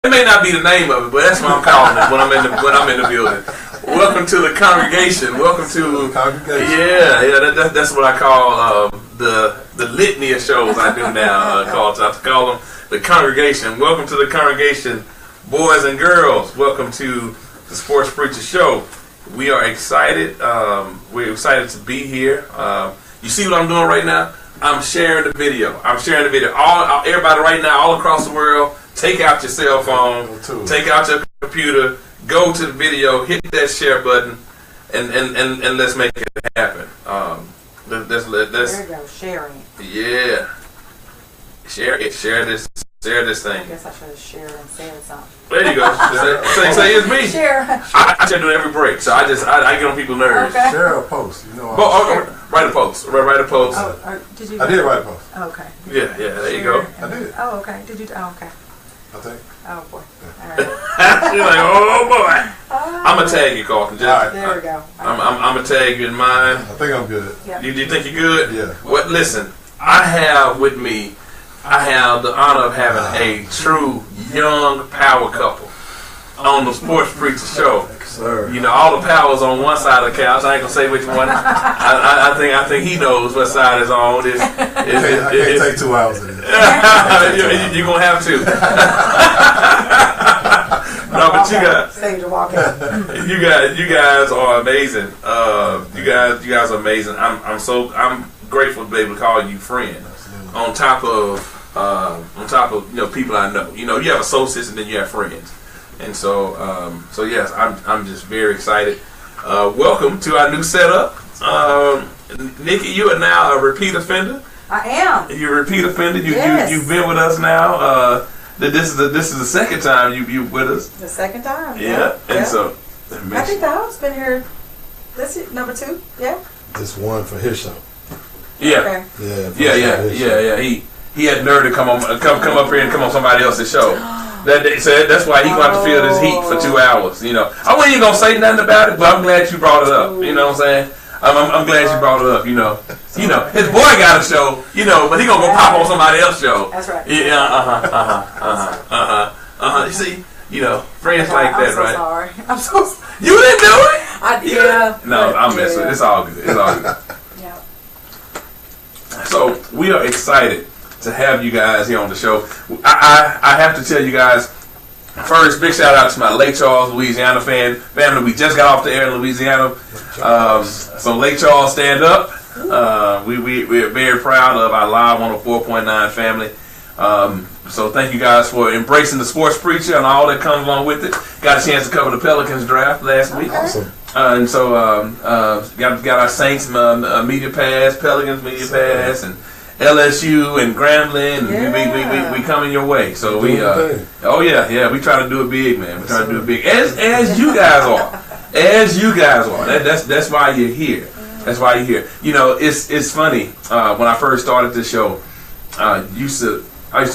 It may not be the name of it, but that's what I'm calling it when I'm in the building. Welcome to the congregation. Welcome to the congregation. Yeah. That's what I call the litany of shows I do now. I call them the congregation. Welcome to the congregation, boys and girls. Welcome to the Sports Preacher Show. We are excited. We're excited to be here. You see what I'm doing right now? I'm sharing the video. Everybody right now, all across the world. Take out your cell phone, take out your computer, go to the video, hit that share button, and let's make it happen. Let's there you go, sharing. Yeah. Share this thing. I guess I should have shared and said something. There you go. say it's me. Share. I should do it every break, so I get on people's nerves. Okay. Share a post, Write a post. Write a post. Did you? I did write a post. Oh, okay. Yeah, there you go. I did. Oh, okay. Did you? Oh, okay. I think. Oh boy. All right. You're like, oh boy. I'm gonna tag you, Carlton. There we go. I'm gonna tag you in mine. I think I'm good. Yep. You think you're good? Yeah. What? Listen, I have the honor of having a true young power couple on the Sports Preacher Show. Sir. You know, all the power's on one side of the couch. I ain't gonna say which one. I think he knows what side is on. I can't take 2 hours of this. You're gonna have to. No, but you guys are amazing. You guys are amazing. I'm grateful to be able to call you friend. On top of people I know. You know, you have associates and then you have friends. And so yes, I'm just very excited. Welcome to our new setup. Nikki, you are now a repeat offender. I am. You're a repeat offender. Yes. You've been with us now. This is the second time you with us. The second time. Yeah. And so I think the house been here. This is number 2. Yeah. Just one for his show. Yeah. Okay. Yeah. He had nerve to come up here and come on somebody else's show. That's why he got to feel this heat for 2 hours. You know, I wasn't even gonna say nothing about it, but I'm glad you brought it up. You know what I'm saying? I'm glad you brought it up. You know, his boy got a show. You know, but he gonna go pop on somebody else's show. That's right. Yeah. You see, friends like that, right? Sorry. I'm so sorry. You didn't do it. Yeah. No, I'm messing. It's all good. Yeah. So we are excited to have you guys here on the show. I have to tell you guys, first, big shout out to my Lake Charles, Louisiana family. We just got off the air in Louisiana. So Lake Charles, stand up. We're very proud of our live 104.9 family. So thank you guys for embracing the Sports Preacher and all that comes along with it. Got a chance to cover the Pelicans draft last week. Awesome. And so got our Saints media pass, Pelicans media pass, and LSU and Grambling, and we coming your way. So we we try to do it big, man. We try to do it big, as you guys are, That's why you're here. That's why you're here. You know, it's funny. When I first started this show, I used to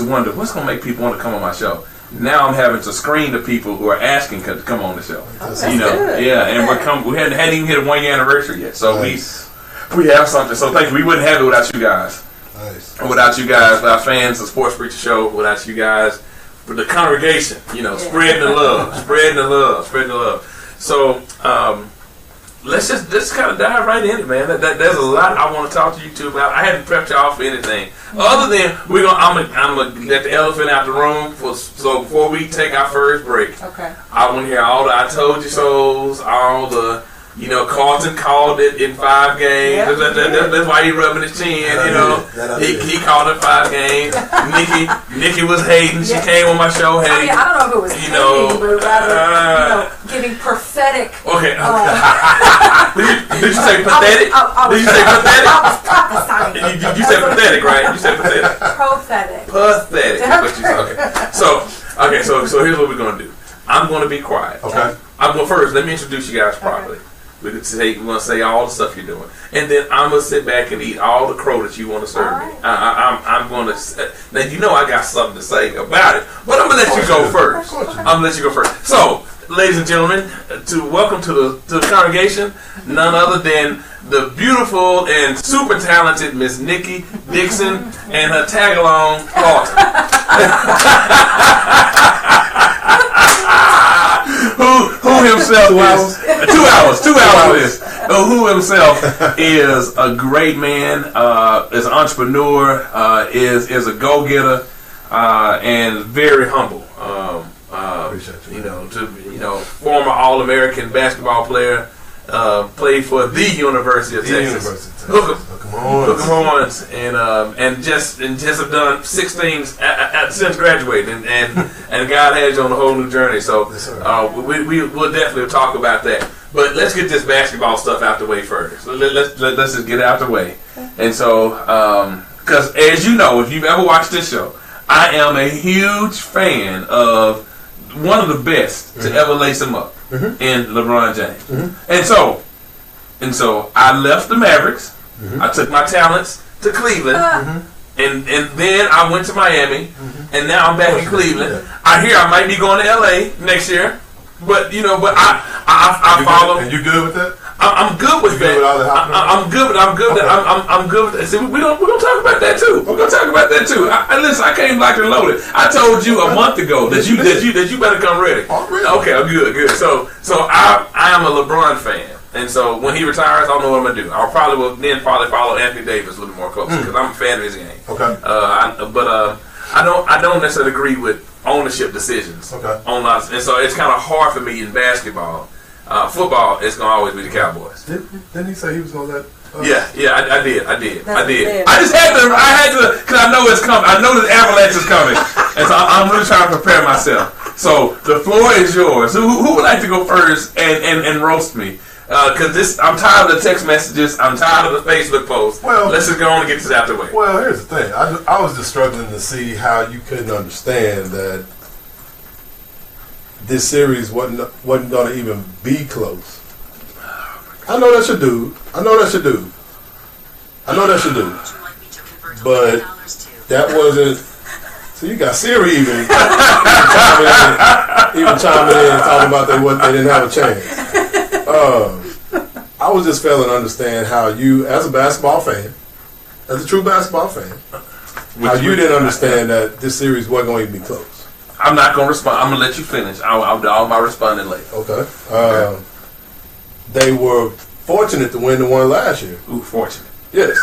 wonder what's gonna make people want to come on my show. Now I'm having to screen the people who are asking to come on the show. That's good. Yeah, and we hadn't even hit a 1 year anniversary yet. So nice. we have something. So thank you. We wouldn't have it without you guys. Nice. Without you guys, without fans of Sports Preacher Show, without you guys, with the congregation, spreading the love. So let's just kind of dive right in it, man. There's a lot I want to talk to you two about. I hadn't prepped y'all for anything other than I'm gonna let the elephant out the room. So before we take our first break, okay, I want to hear all the I told you so's, all the. Carlton called it in 5 games. Yep. That's why he rubbing his chin. He called it 5 games. Nikki was hating. She came on my show hating. I don't know if it was hating, but rather giving prophetic. Okay. Did you say pathetic? Did you say pathetic? I was prophesying. You said pathetic, right? You said pathetic. Pathetic. Pathetic. That's what you said. Okay. So here's what we're gonna do. I'm gonna be quiet. Okay. First, let me introduce you guys properly. We're going to say all the stuff you're doing. And then I'm going to sit back and eat all the crow that you want to serve me. I'm going to... Now, I got something to say about it. But I'm going to let you go first. I'm going to let you go first. So, ladies and gentlemen, welcome to the congregation. None other than the beautiful and super talented Miss Nikki Dixon and her tag-along Carlton. himself 2 is 2 hours of this. Who himself is a great man, is an entrepreneur, is a go-getter, and very humble. Former All-American basketball player, played for the University of Texas. Hook 'em horns, and just have done 6 things since graduating, and God has you on a whole new journey. So we'll definitely talk about that. But let's get this basketball stuff out the way first. So let's just get it out the way. And so, because as you know, if you've ever watched this show, I am a huge fan of one of the best to ever lace him up in LeBron James. And so I left the Mavericks. I took my talents to Cleveland, and then I went to Miami, and now I'm back in Cleveland. I hear I might be going to LA next year, but I follow. And you good with that? I'm good with that. I'm good with that. See, we're gonna talk about that too. We're gonna talk about that too. Listen, I came locked and loaded. I told you a month ago that you better come ready. Okay, good. So I am a LeBron fan. And so when he retires, I don't know what I'm gonna do. I'll probably follow Anthony Davis a little more closely because I'm a fan of his game. Okay. I don't necessarily agree with ownership decisions. Okay. On lots, and so it's kind of hard for me in basketball. Football, it's gonna always be the Cowboys. Didn't he say he was gonna let? Yeah, I did. I fair. just had to, because I know it's coming. I know the avalanche is coming, and so I'm really trying to prepare myself. So the floor is yours. Who would like to go first and roast me? Because I'm tired of the text messages. I'm tired of the Facebook posts. Well, let's just go on and get this out the way. Well, here's the thing. I was just struggling to see how you couldn't understand that this series wasn't going to even be close. I know that's your dude. But that wasn't. So you got Siri even chiming in talking about they didn't have a chance. I was just failing to understand how you, as a basketball fan, as a true basketball fan, how you didn't understand that this series wasn't going to be close. I'm not going to respond. I'm going to let you finish. I'll do all my responding later. Okay. They were fortunate to win the one last year. Ooh, fortunate. Yes.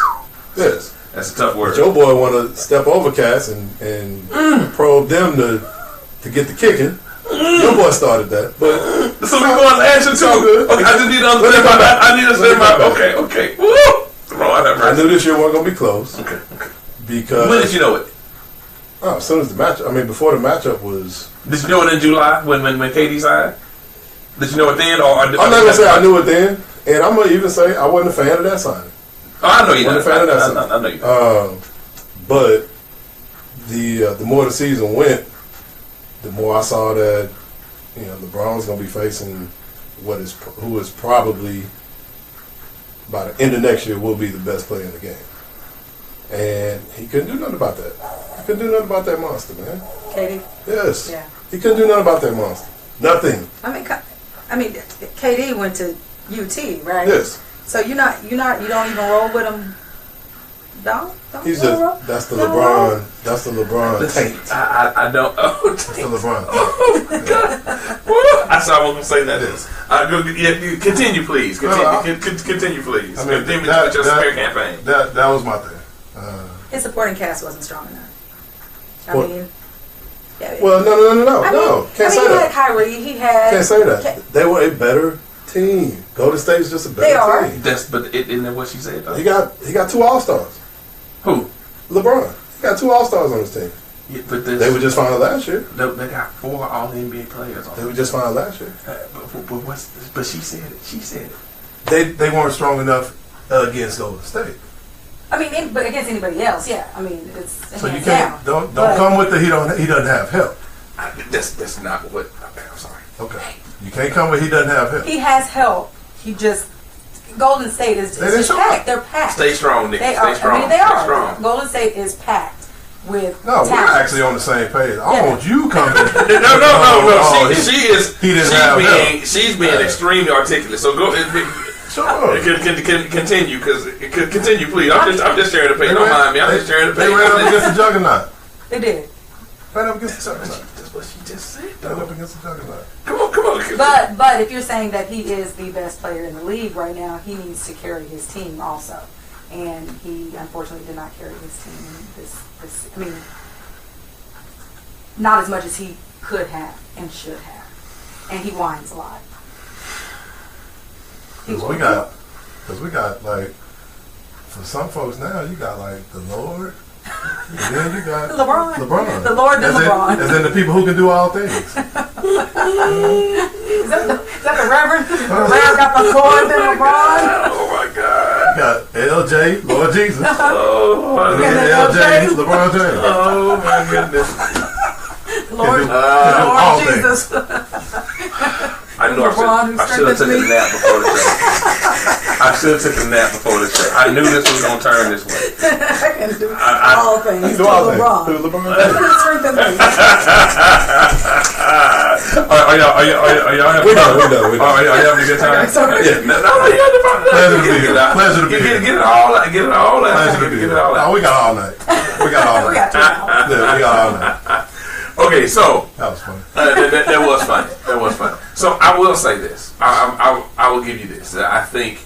That's a tough word. But your boy want to step over Cats and probe them to get the kicking. Your boy started that, but so we going last year too. Okay, I just need to understand my. Okay. Woo! I knew this year wasn't gonna be close. Okay. Because when did you know it? Oh, as soon as the matchup. I mean, before the matchup was. Did you know it in July when KD signed? Did you know it then, or? I'm not gonna say I knew it then, and I'm gonna even say I wasn't a fan of that signing. Oh, I know you wasn't a fan of that signing. I know you. But the more the season went, the more I saw that LeBron's gonna be facing who is probably by the end of next year will be the best player in the game, and he couldn't do nothing about that. He couldn't do nothing about that monster, man. KD. Yes. Yeah. He couldn't do nothing about that monster. Nothing. I mean, KD went to UT, right? Yes. So you don't even roll with him. Don't He's roll? that's the LeBron. That's the LeBron taint. I don't. Oh, that's the LeBron. Oh my God! I saw I wasn't gonna say that. Continue, please. Continue, please. I mean, continue with your smear campaign. That was my thing. His supporting cast wasn't strong enough. Well, no. Can't say he that. had Kyrie. He had. Can't say that. They were a better team. Golden State is just a better team. Isn't that what she said? Though? He got 2 All-Stars. Who? LeBron. He got 2 All-Stars on his team. Yeah, but they were just fine last year. They got 4 All-NBA players on. They were just fine last year. But she said it. They weren't strong enough against Golden State. I mean, but against anybody else, yeah. I mean, it's so you can't don't come with he doesn't have help. That's not what. I'm sorry. Okay, you can't come with he doesn't have help. He has help. He just Golden State is packed. They're packed. Stay strong, Nick. They are. Strong. I mean, they are. Strong. Golden State is packed with. No, talent. we're actually on the same page. I want you coming. No. She's being extremely articulate. So go. Sure. Continue, please. I'm just sharing the page. Don't mind me. I'm just sharing the page. They ran up against the juggernaut. They did. Right up against the juggernaut. That's what she just said, Right though. up against the juggernaut. Come on. But if you're saying that he is the best player in the league right now, he needs to carry his team also. And he unfortunately did not carry his team this I mean, not as much as he could have and should have. And he whines a lot. Because we got, like, for some folks now, you got, like, the Lord, and then you got LeBron. The Lord and LeBron. And then the people who can do all things. Is that the Reverend? The Reverend got the Lord and LeBron. Oh my God. You got LJ, Lord Jesus. Oh, And then LJ, LeBron James. oh my goodness. Lord all Jesus. I know I should have took a nap before the show. I should have took a nap before the show. I knew this was going to turn this way. I can do all things. Do all things. LeBron. Do LeBron. Strengthen me. Are y'all having fun? We know. Are y'all having a good time? Okay, sorry. Yeah. No, you had fun. Pleasure to be here. Pleasure to be here. Get it all out. Get it all out. Pleasure to be Get here. it all out. Oh, we got all night. We got all We night. got 2 hours. Yeah, we got all night. Okay, so That was funny. that was funny. That was funny. So I will say this. I will give you this. I think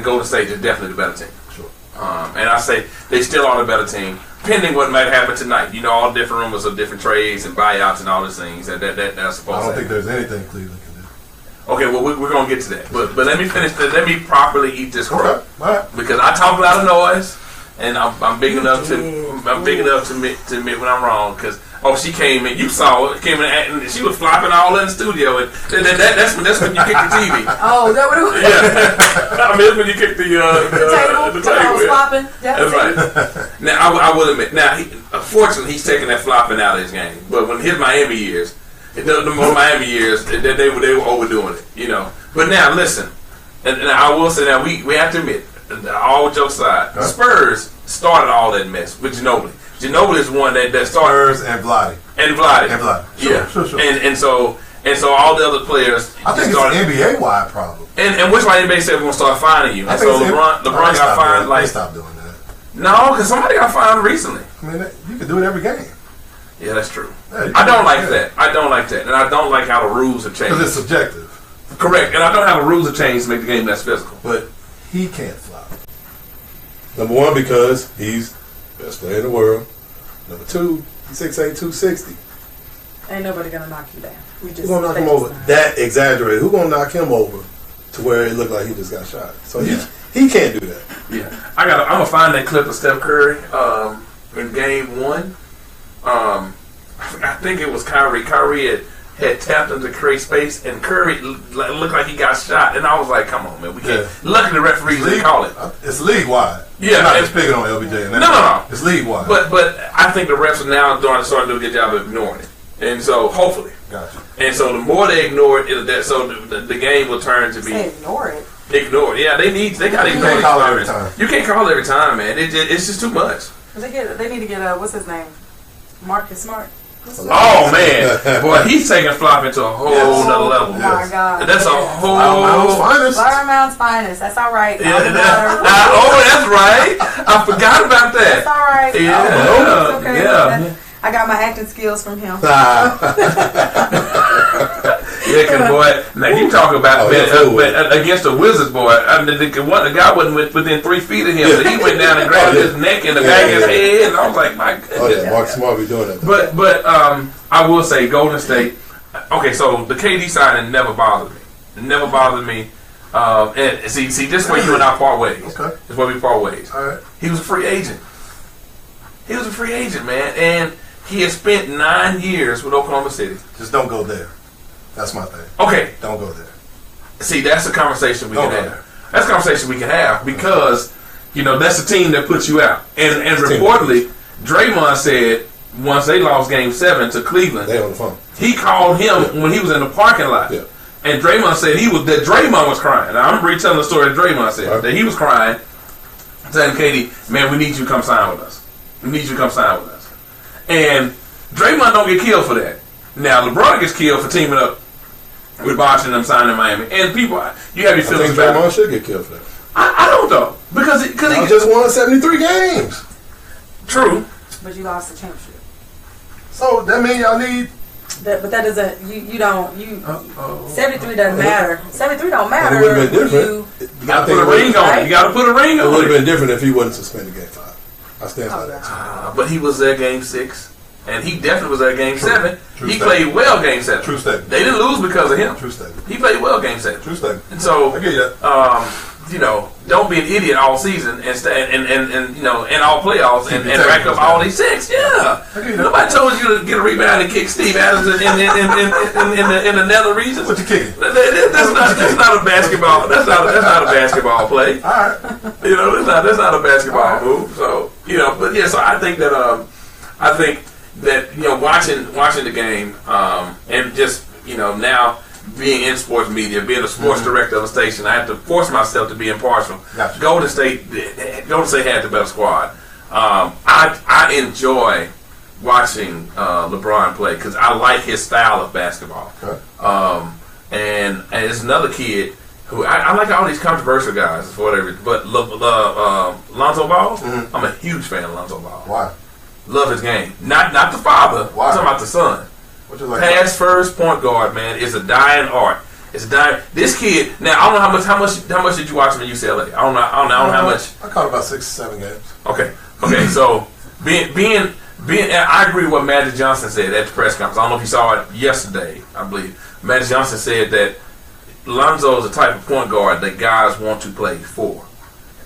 Golden State is definitely the better team. Sure. And I say they still are the better team, pending what might happen tonight. You know, all different rumors of different trades and buyouts and all these things that's supposed I to don't think there's anything Cleveland can do. Okay, well we're gonna get to that, but let me finish. Let me properly eat this crow. Okay. All right. Because I talk a lot of noise, and I'm big enough to admit when I'm wrong. Because she came in, you saw it, came in and she was flopping all in the studio, and that's when you kick the TV. Oh, is that what it was? Yeah, I mean that's when you kick the table. the table. I was flopping. That's right. Now I will admit. Now, unfortunately, he's taking that flopping out of his game. But when his Miami years, the Miami years, they were overdoing it. You know. But now listen, and I will say now we have to admit, all jokes aside, the Spurs started all that mess with Ginobili. Ginobili is one that started. Spurs and Vlade. Sure, Sure. And so all the other players. I think it's an NBA wide problem. And which why NBA said we're gonna start finding you. And so LeBron got fined They stopped doing that. No, because somebody got fined recently. I mean, you can do it every game. Yeah, that's true. Yeah, I don't like that. I don't like that, and I don't like how the rules have changed. Because it's subjective. Correct, and I don't know how the rules have changed to make the game less physical. But he can't flop. Number one, because he's best player in the world. Number two, he's 6'8", 260. Ain't nobody gonna knock you down. Who's gonna knock him over? That exaggerated. Who's gonna knock him over to where it looked like he just got shot? So he can't do that. Yeah, I'm gonna find that clip of Steph Curry in Game 1. I think it was Kyrie. Kyrie had tapped into Curry's space, and Curry looked like he got shot. And I was like, "Come on, man, we can't." Yeah. Luckily, the referees didn't call it. It's league wide. Yeah, not just picking on LBJ. No. It's league wide. But I think the refs are now starting to do a good job of ignoring it, and so hopefully. Gotcha. And so the more they ignore it, the game will turn to be ignore it. Ignore it. Yeah, they got to ignore it. You can't call it every time. You can't call it every time, man. It's just too much. They need to get what's his name? Marcus Smart. Oh man, boy, he's taking flop into a whole nother level. Oh my God, that's a whole. Fireman's finest. That's all right. Yeah, that's right. I forgot about that. That's all right. Yeah, okay. Yeah. I got my acting skills from him. Yeah, because boy, now you talk about against the Wizards, boy. I mean, the guy wasn't within 3 feet of him, so he went down and grabbed his neck and the back of his head, and I was like, my goodness. Oh yeah, Mark Smart be doing that. But I will say, Golden State. Okay, so the KD signing never bothered me. It never bothered me. And see, this is where you and I part ways. Okay, this is where we part ways. All right. He was a free agent. He was a free agent, man, and he has spent 9 years with Oklahoma City. Just don't go there. That's my thing. Okay. Don't go there. See, that's a conversation we can have. That's a conversation we can have because, that's the team that puts you out. And reportedly, Draymond said once they lost Game 7 to Cleveland, they on the phone. He called him when he was in the parking lot. Yeah. And Draymond said that Draymond was crying. Now, I'm retelling the story that Draymond said. That he was crying, telling Katie, man, we need you to come sign with us. We need you to come sign with us. And Draymond don't get killed for that. Now, LeBron gets killed for teaming up with Bosh and them signing in Miami. And people, you have your feelings about it. Draymond should get killed for that. I don't know. Because he just won 73 games. True. but you lost the championship. So that means y'all need. But that doesn't. You don't. 73 doesn't matter. 73 don't matter. It would have been different. You got to put a ring on it. You got to put a ring on it. It would have been different if he wasn't suspended game 5. I stand by that. But he was there game 6. And he definitely was there game 7. True he statement. played well game 7. True statement. They didn't lose because of him. True statement. He played well game 7. True statement. And so, I get you. Don't be an idiot all season and all playoffs and rack up all these six. Yeah. Nobody told you to get a rebound and kick Steve Adams in the nether regions. What you kicking? That's not a basketball. That's not a basketball play. All right. That's not a basketball move. So but yeah. So I think that watching the game and just now being in sports media, being a sports director of a station, I have to force myself to be impartial. Gotcha. Golden State had the better squad. I enjoy watching LeBron play because I like his style of basketball. Okay. And there's another kid who I like all these controversial guys for whatever, but Lonzo Ball, I'm a huge fan of Lonzo Ball. Why? Love his game. Not the father. Why? I'm talking about the son. What you like? Pass first point guard, man, is a dying art. It's a dying. This kid. Now I don't know how much did you watch him in UCLA? I don't know how much. I caught about 6 or 7 games. Okay. So being. I agree with what Magic Johnson said at the press conference. I don't know if you saw it yesterday. I believe Magic Johnson said that Lonzo is the type of point guard that guys want to play for.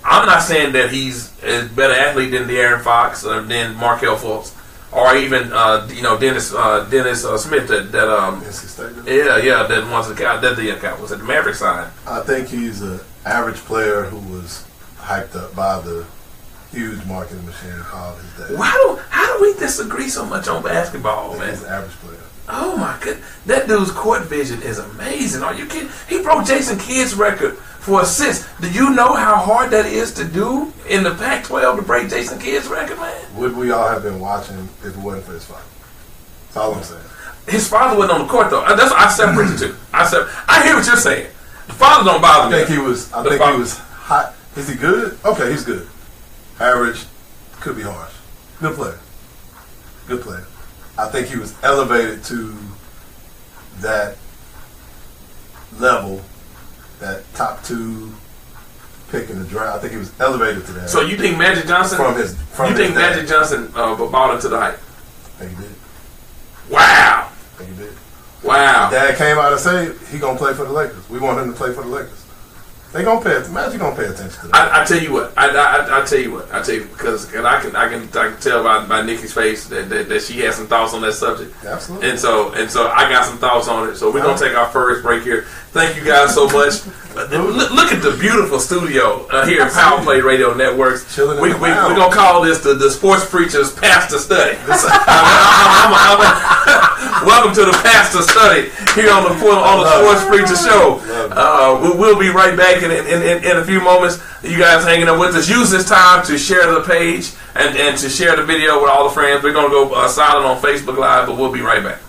I'm not saying that he's a better athlete than De'Aaron Fox or than Markelle Fultz or even Dennis Smith that NC State. that wants the Cowboys at the Mavericks side. I think he's an average player who was hyped up by the huge marketing machine called his dad. How do we disagree so much on basketball, man? He's an average player. Oh my goodness, that dude's court vision is amazing. Are you kidding? He broke Jason Kidd's record for assists. Do you know how hard that is to do in the Pac-12 to break Jason Kidd's record, man? Would we all have been watching if it wasn't for his father? That's all I'm saying. His father wasn't on the court though. That's I separate the two. I hear what you're saying. The father don't bother me. I think he was hot. Is he good? Okay, he's good. Average, could be harsh. Good player. Good player. I think he was elevated to that level, that top 2 pick in the draft. I think he was elevated to that. So you think Magic Johnson? Magic Johnson bought into the hype? I think he did. Wow. I think he did. Wow. Dad came out and said he gonna play for the Lakers. We want him to play for the Lakers. They gonna pay. Magic gonna pay attention to that. I tell you what. I tell you because I can tell by Nikki's face that she has some thoughts on that subject. Absolutely. And so I got some thoughts on it. So we're gonna take our first break here. Thank you guys so much. Look at the beautiful studio here at Power Play Radio Networks. We're gonna call this the Sports Preacher's Pastor Study. Welcome to the Pastor Study here on the Sports Preacher Show. We'll be right back in a few moments. You guys hanging up with us. Use this time to share the page and to share the video with all the friends. We're gonna go silent on Facebook Live, but we'll be right back.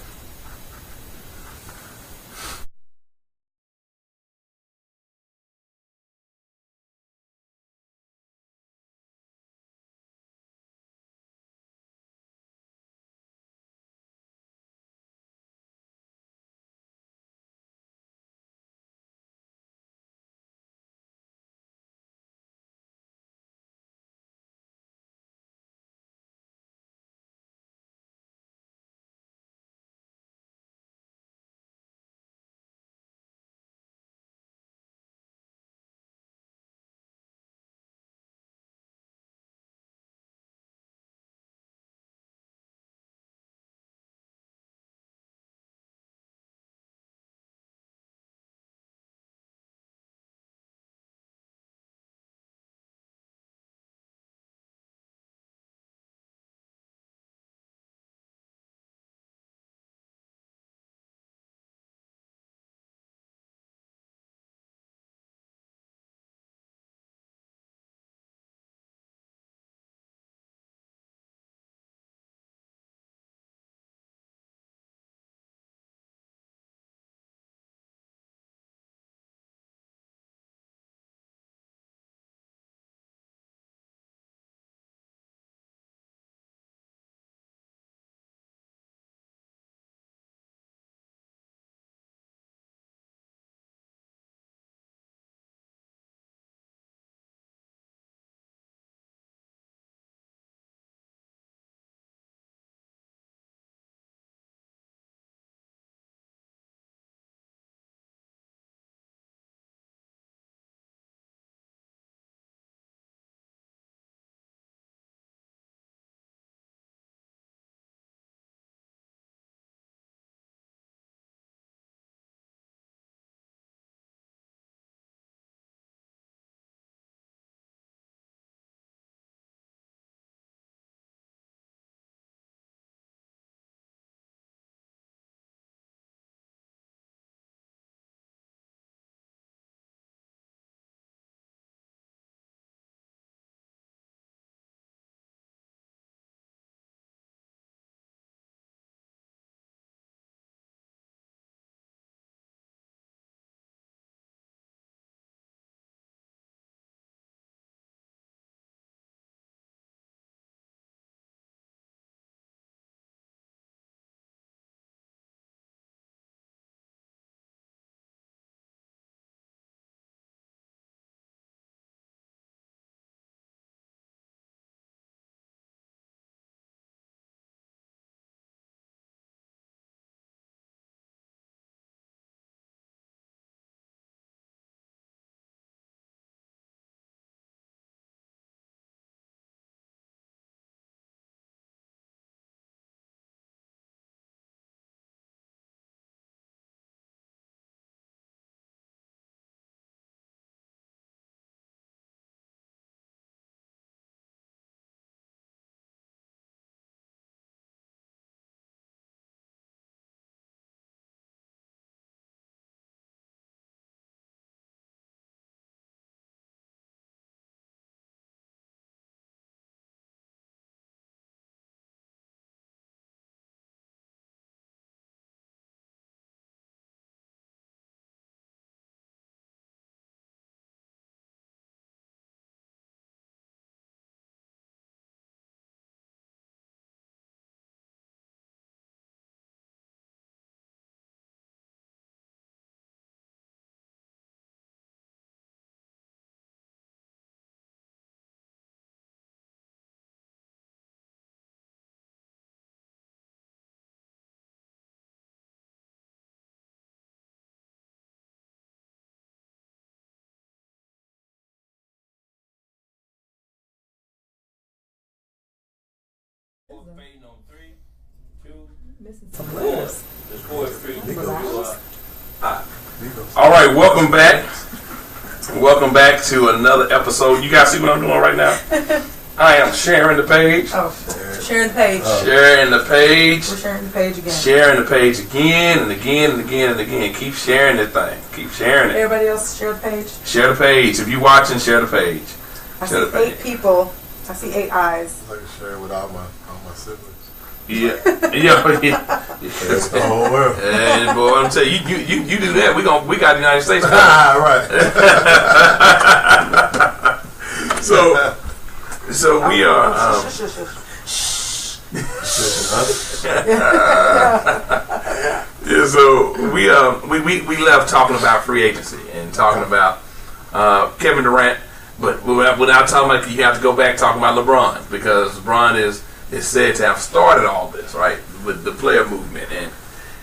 Fading on 3, 2, Missing some letters. the score is 3. All right, welcome back. Welcome back to another episode. You guys see what I'm doing right now? I am sharing the page. Oh, sharing the page. Sharing the page. We're sharing the page again. Sharing the page again and again and again and again. Keep sharing that thing. Keep sharing it. Everybody else share the page. Share the page. If you're watching, share the page. I see 8 people. I see 8 eyes. I can share it with all my siblings. Yeah. That's the whole world. And boy, I'm telling you, you do that, we got the United States. Right. So we are. Yeah, so we left talking about free agency and talking about Kevin Durant, but without talking about, you have to go back talking about LeBron, because LeBron is said to have started all this, right, with the player movement,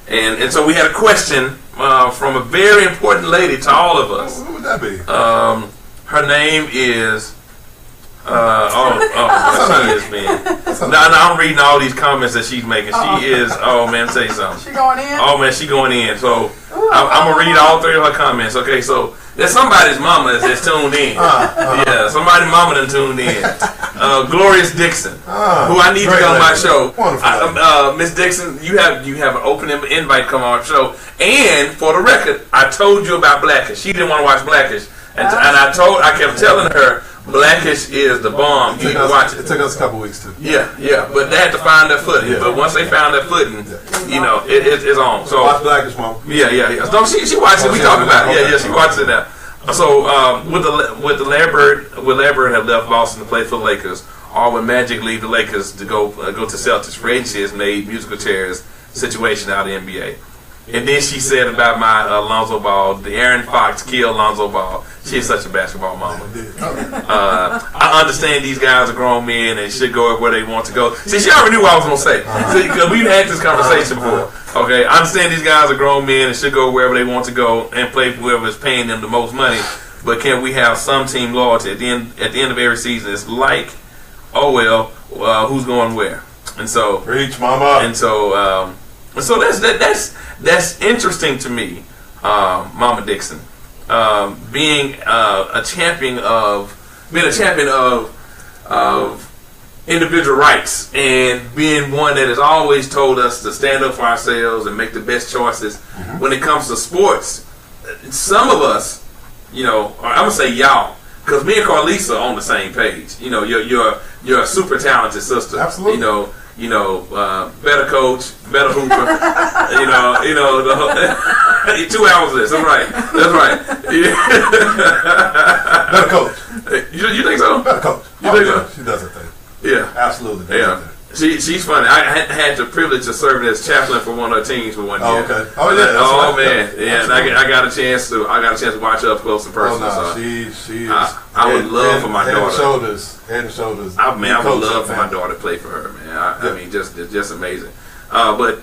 and so we had a question from a very important lady to all of us. Who would that be? Her name is. She is, man. No, I'm reading all these comments that she's making. She is. Oh man, tell you something. She going in? Oh man, she going in. So I'm gonna read all 3 of her comments. Okay, so there's somebody's mama that's tuned in. Yeah, somebody's mama done tuned in. Glorious Dixon, who I need to go on my show. Miss Dixon, you have an open invite to come on our show. And for the record, I told you about Blackish. She didn't want to watch Blackish, and I kept telling her Blackish is the bomb. You need to watch it. It took us a couple weeks too. Yeah, but they had to find their footing. Yeah. But once they found their footing, you know, it's on. So watch Blackish, Mom. Yeah. No, she watches it. We talk about it. Yeah, she watches it now. So with Laird have left Boston to play for the Lakers, or when Magic leave the Lakers to go to Celtics, free agency has made musical chairs situation out of the NBA. And then she said about my Lonzo Ball, the Aaron Fox killed Lonzo Ball. She's such a basketball mama. I understand these guys are grown men and should go where they want to go. See, she already knew what I was going to say. Because we've had this conversation before. Okay, I understand these guys are grown men and should go wherever they want to go and play for whoever is paying them the most money. But can we have some team loyalty at the end of every season? It's like, who's going where? And so, preach, mama. And so that's interesting to me, Mama Dixon, being a champion of individual rights, and being one that has always told us to stand up for ourselves and make the best choices when it comes to sports. Some of us, you know, I'm gonna say y'all, because me and Carlisa are on the same page. You know, you're a super talented sister. Absolutely. Better coach, better hooper. the 2 hours of this. That's right. Yeah. Better coach. You think so? Better coach. You think so? She does her thing. Yeah. Absolutely. Yeah. She's funny. I had the privilege of serving as chaplain for one of her teams for 1 year. Oh, okay. Oh, yeah. Oh, man. Yeah. And I got a chance to watch her up close and personal. Oh, no. So she is. I would love for my daughter. Head and shoulders. I would love for my daughter to play for her, man. I mean, just amazing. But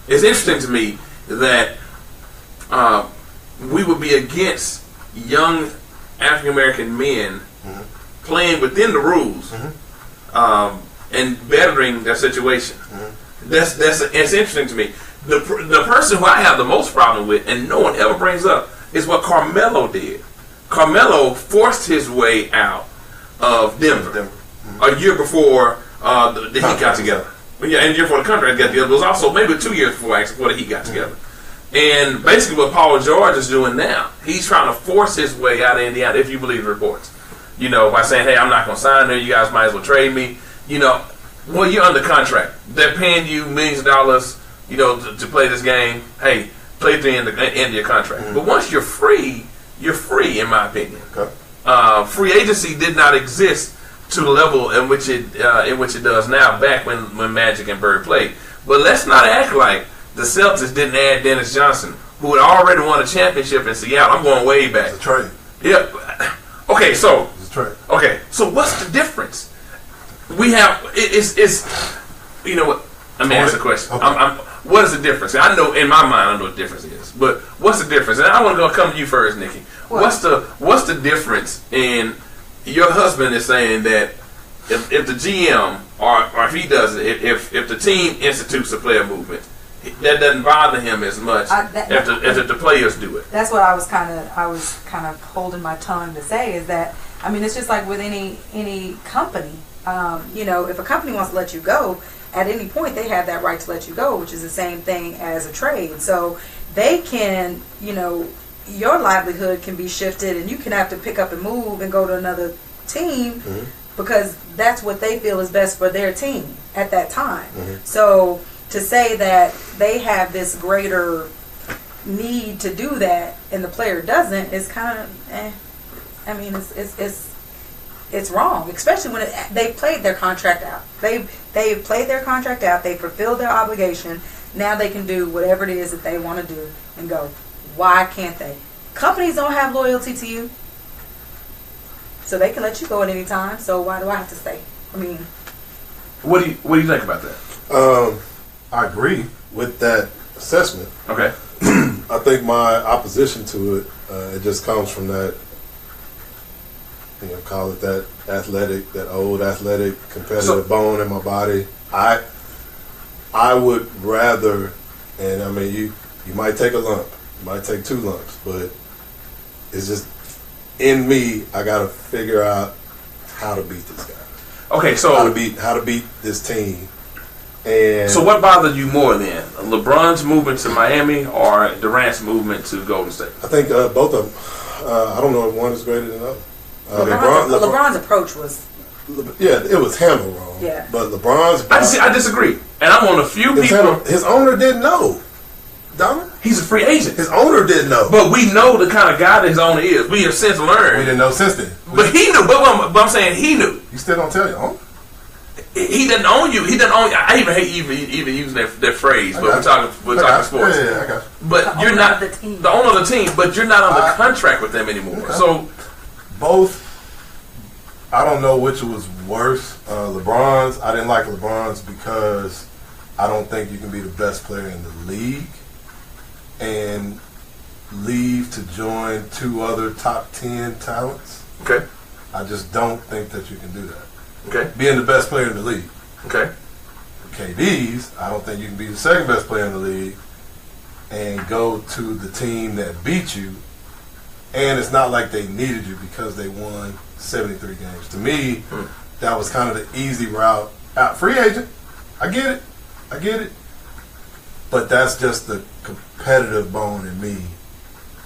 it's interesting to me that we would be against young African American men playing within the rules and bettering their situation. It's interesting to me. The person who I have the most problem with, and no one ever brings up, is what Carmelo did. Carmelo forced his way out of Denver a year before the Heat got together. Yeah, and a year before the contract got together. It was also maybe 2 years before the Heat got together. And basically what Paul George is doing now, he's trying to force his way out of Indiana, if you believe the reports. You know, by saying, hey, I'm not going to sign there. You guys might as well trade me. You know, well, you're under contract. They're paying you millions of dollars, you know, to play this game. Hey, play to the end of your contract. But once you're free, in my opinion. Okay. Free agency did not exist to the level in which it does now, back when Magic and Bird played. But let's not act like the Celtics didn't add Dennis Johnson, who had already won a championship in Seattle. I'm going way back. It's a trade. Yeah. Okay, so. It's a trade. Okay, so what's the difference? We have it's you know what? Let me ask a question. Okay. What is the difference? I know in my mind I know what the difference is, but what's the difference? And I want to come to you first, Nikki. What's the difference in your husband is saying that if the GM or if he does it, if the team institutes a player movement, that doesn't bother him as much if the players do it. That's what I was kind of holding my tongue to say, is that, I mean, it's just like with any company. If a company wants to let you go, at any point they have that right to let you go, which is the same thing as a trade. So they can, your livelihood can be shifted, and you can have to pick up and move and go to another team because that's what they feel is best for their team at that time. So to say that they have this greater need to do that and the player doesn't is kind of, I mean, it's wrong, especially when they played their contract out. They've played their contract out. They fulfilled their obligation. Now they can do whatever it is that they want to do and go. Why can't they? Companies don't have loyalty to you, so they can let you go at any time. So why do I have to stay? I mean, what do you think about that? I agree with that assessment. Okay. I think my opposition to it, it just comes from that, call it that old athletic competitive bone in my body. I would rather, and I mean, you might take a lump, you might take 2 lumps, but it's just in me. I got to figure out how to beat this guy. Okay, so how to beat this team. And so what bothered you more then? LeBron's movement to Miami or Durant's movement to Golden State? I think both of them. I don't know if one is greater than the other. LeBron's approach was, it was handled wrong. Yeah, but LeBron's. I disagree, and I'm on a few people. His owner didn't know. Donna? He's a free agent. His owner didn't know. But we know the kind of guy that his owner is. We have since learned. We didn't know since then. But he knew. But I'm saying he knew. You still don't tell your owner? He doesn't own you. He doesn't own you. I even hate even using that phrase. But we're talking sports. Yeah, I got you. But you're not the owner of the team. But you're not under contract with them anymore. Okay. So both. I don't know which was worse. LeBron's. I didn't like LeBron's because I don't think you can be the best player in the league and leave to join 2 other top 10 talents. Okay. I just don't think that you can do that. Okay. Being the best player in the league. Okay. For KD's, I don't think you can be the second best player in the league and go to the team that beat you. And it's not like they needed you because they won 73 games. To me, that was kind of the easy route out. Free agent. I get it. But that's just the competitive bone in me.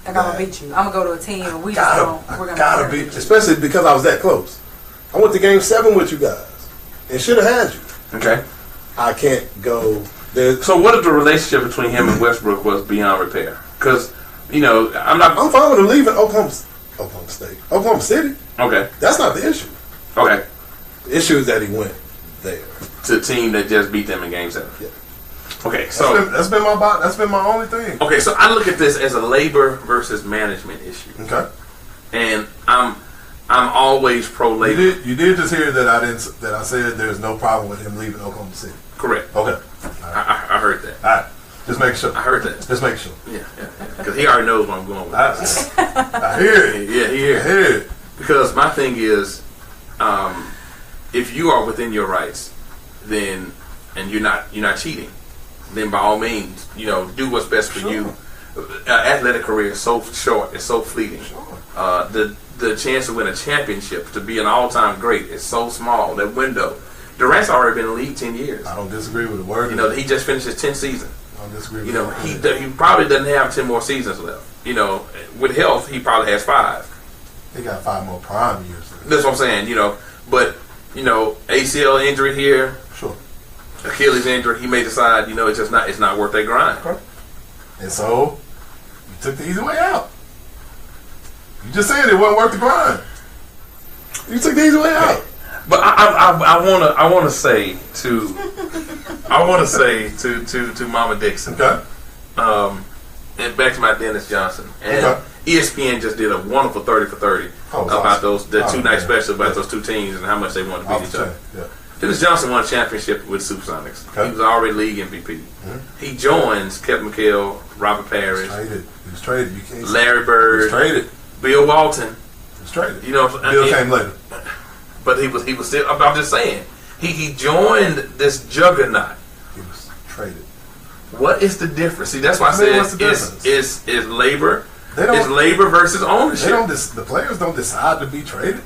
I'm going to beat you. I'm going to go to a team and we're going to beat you. Especially because I was that close. I went to Game 7 with you guys and should have had you. Okay. I can't go there. So what if the relationship between him and Westbrook was beyond repair? Because, I'm fine with him leaving Oklahoma City. Okay. That's not the issue. Okay. The issue is that he went there. To a team that just beat them in Game 7. Yeah. Okay, so that's been my only thing. Okay, so I look at this as a labor versus management issue. Okay. And I'm always pro labor. You did just hear that I said there's no problem with him leaving Oklahoma City. Correct. Okay. Right. I heard that. All right. Just make sure. I heard that. Just make sure. Yeah. Because he already knows where I'm going with this. I hear it. Yeah, he hear it. Because my thing is, if you are within your rights, then and you're not cheating, then by all means, do what's best for you. Athletic career is so short, it's so fleeting. Sure. The chance to win a championship, to be an all-time great, is so small. That window. Durant's already been in the league 10 years. I don't disagree with the word. He just finished his 10th season. I don't disagree with he probably doesn't have 10 more seasons left. With health, he probably has 5. He got 5 more prime years left. That's what I'm saying. But ACL injury here. Sure. Achilles injury, he may decide, it's not worth that grind. Okay. And so, you took the easy way out. You just said it wasn't worth the grind. You took the easy way out. But I want to say to Mama Dixon. Okay. And back to my Dennis Johnson. And okay. ESPN just did a wonderful 30 for 30 about awesome. the 2 night special about those 2 teams and how much they wanted to beat each other. Yeah. Dennis Johnson won a championship with Supersonics. Okay. He was already league MVP. Mm-hmm. He joins Kevin McHale, Robert Parrish. He was traded. You can't Larry Bird. He was traded. Bill Walton. He was traded. Bill came later. but he was still. I'm just saying, he joined this juggernaut. He was traded. What is the difference? See, that's why I said it's labor. It's labor versus ownership. The players don't decide to be traded.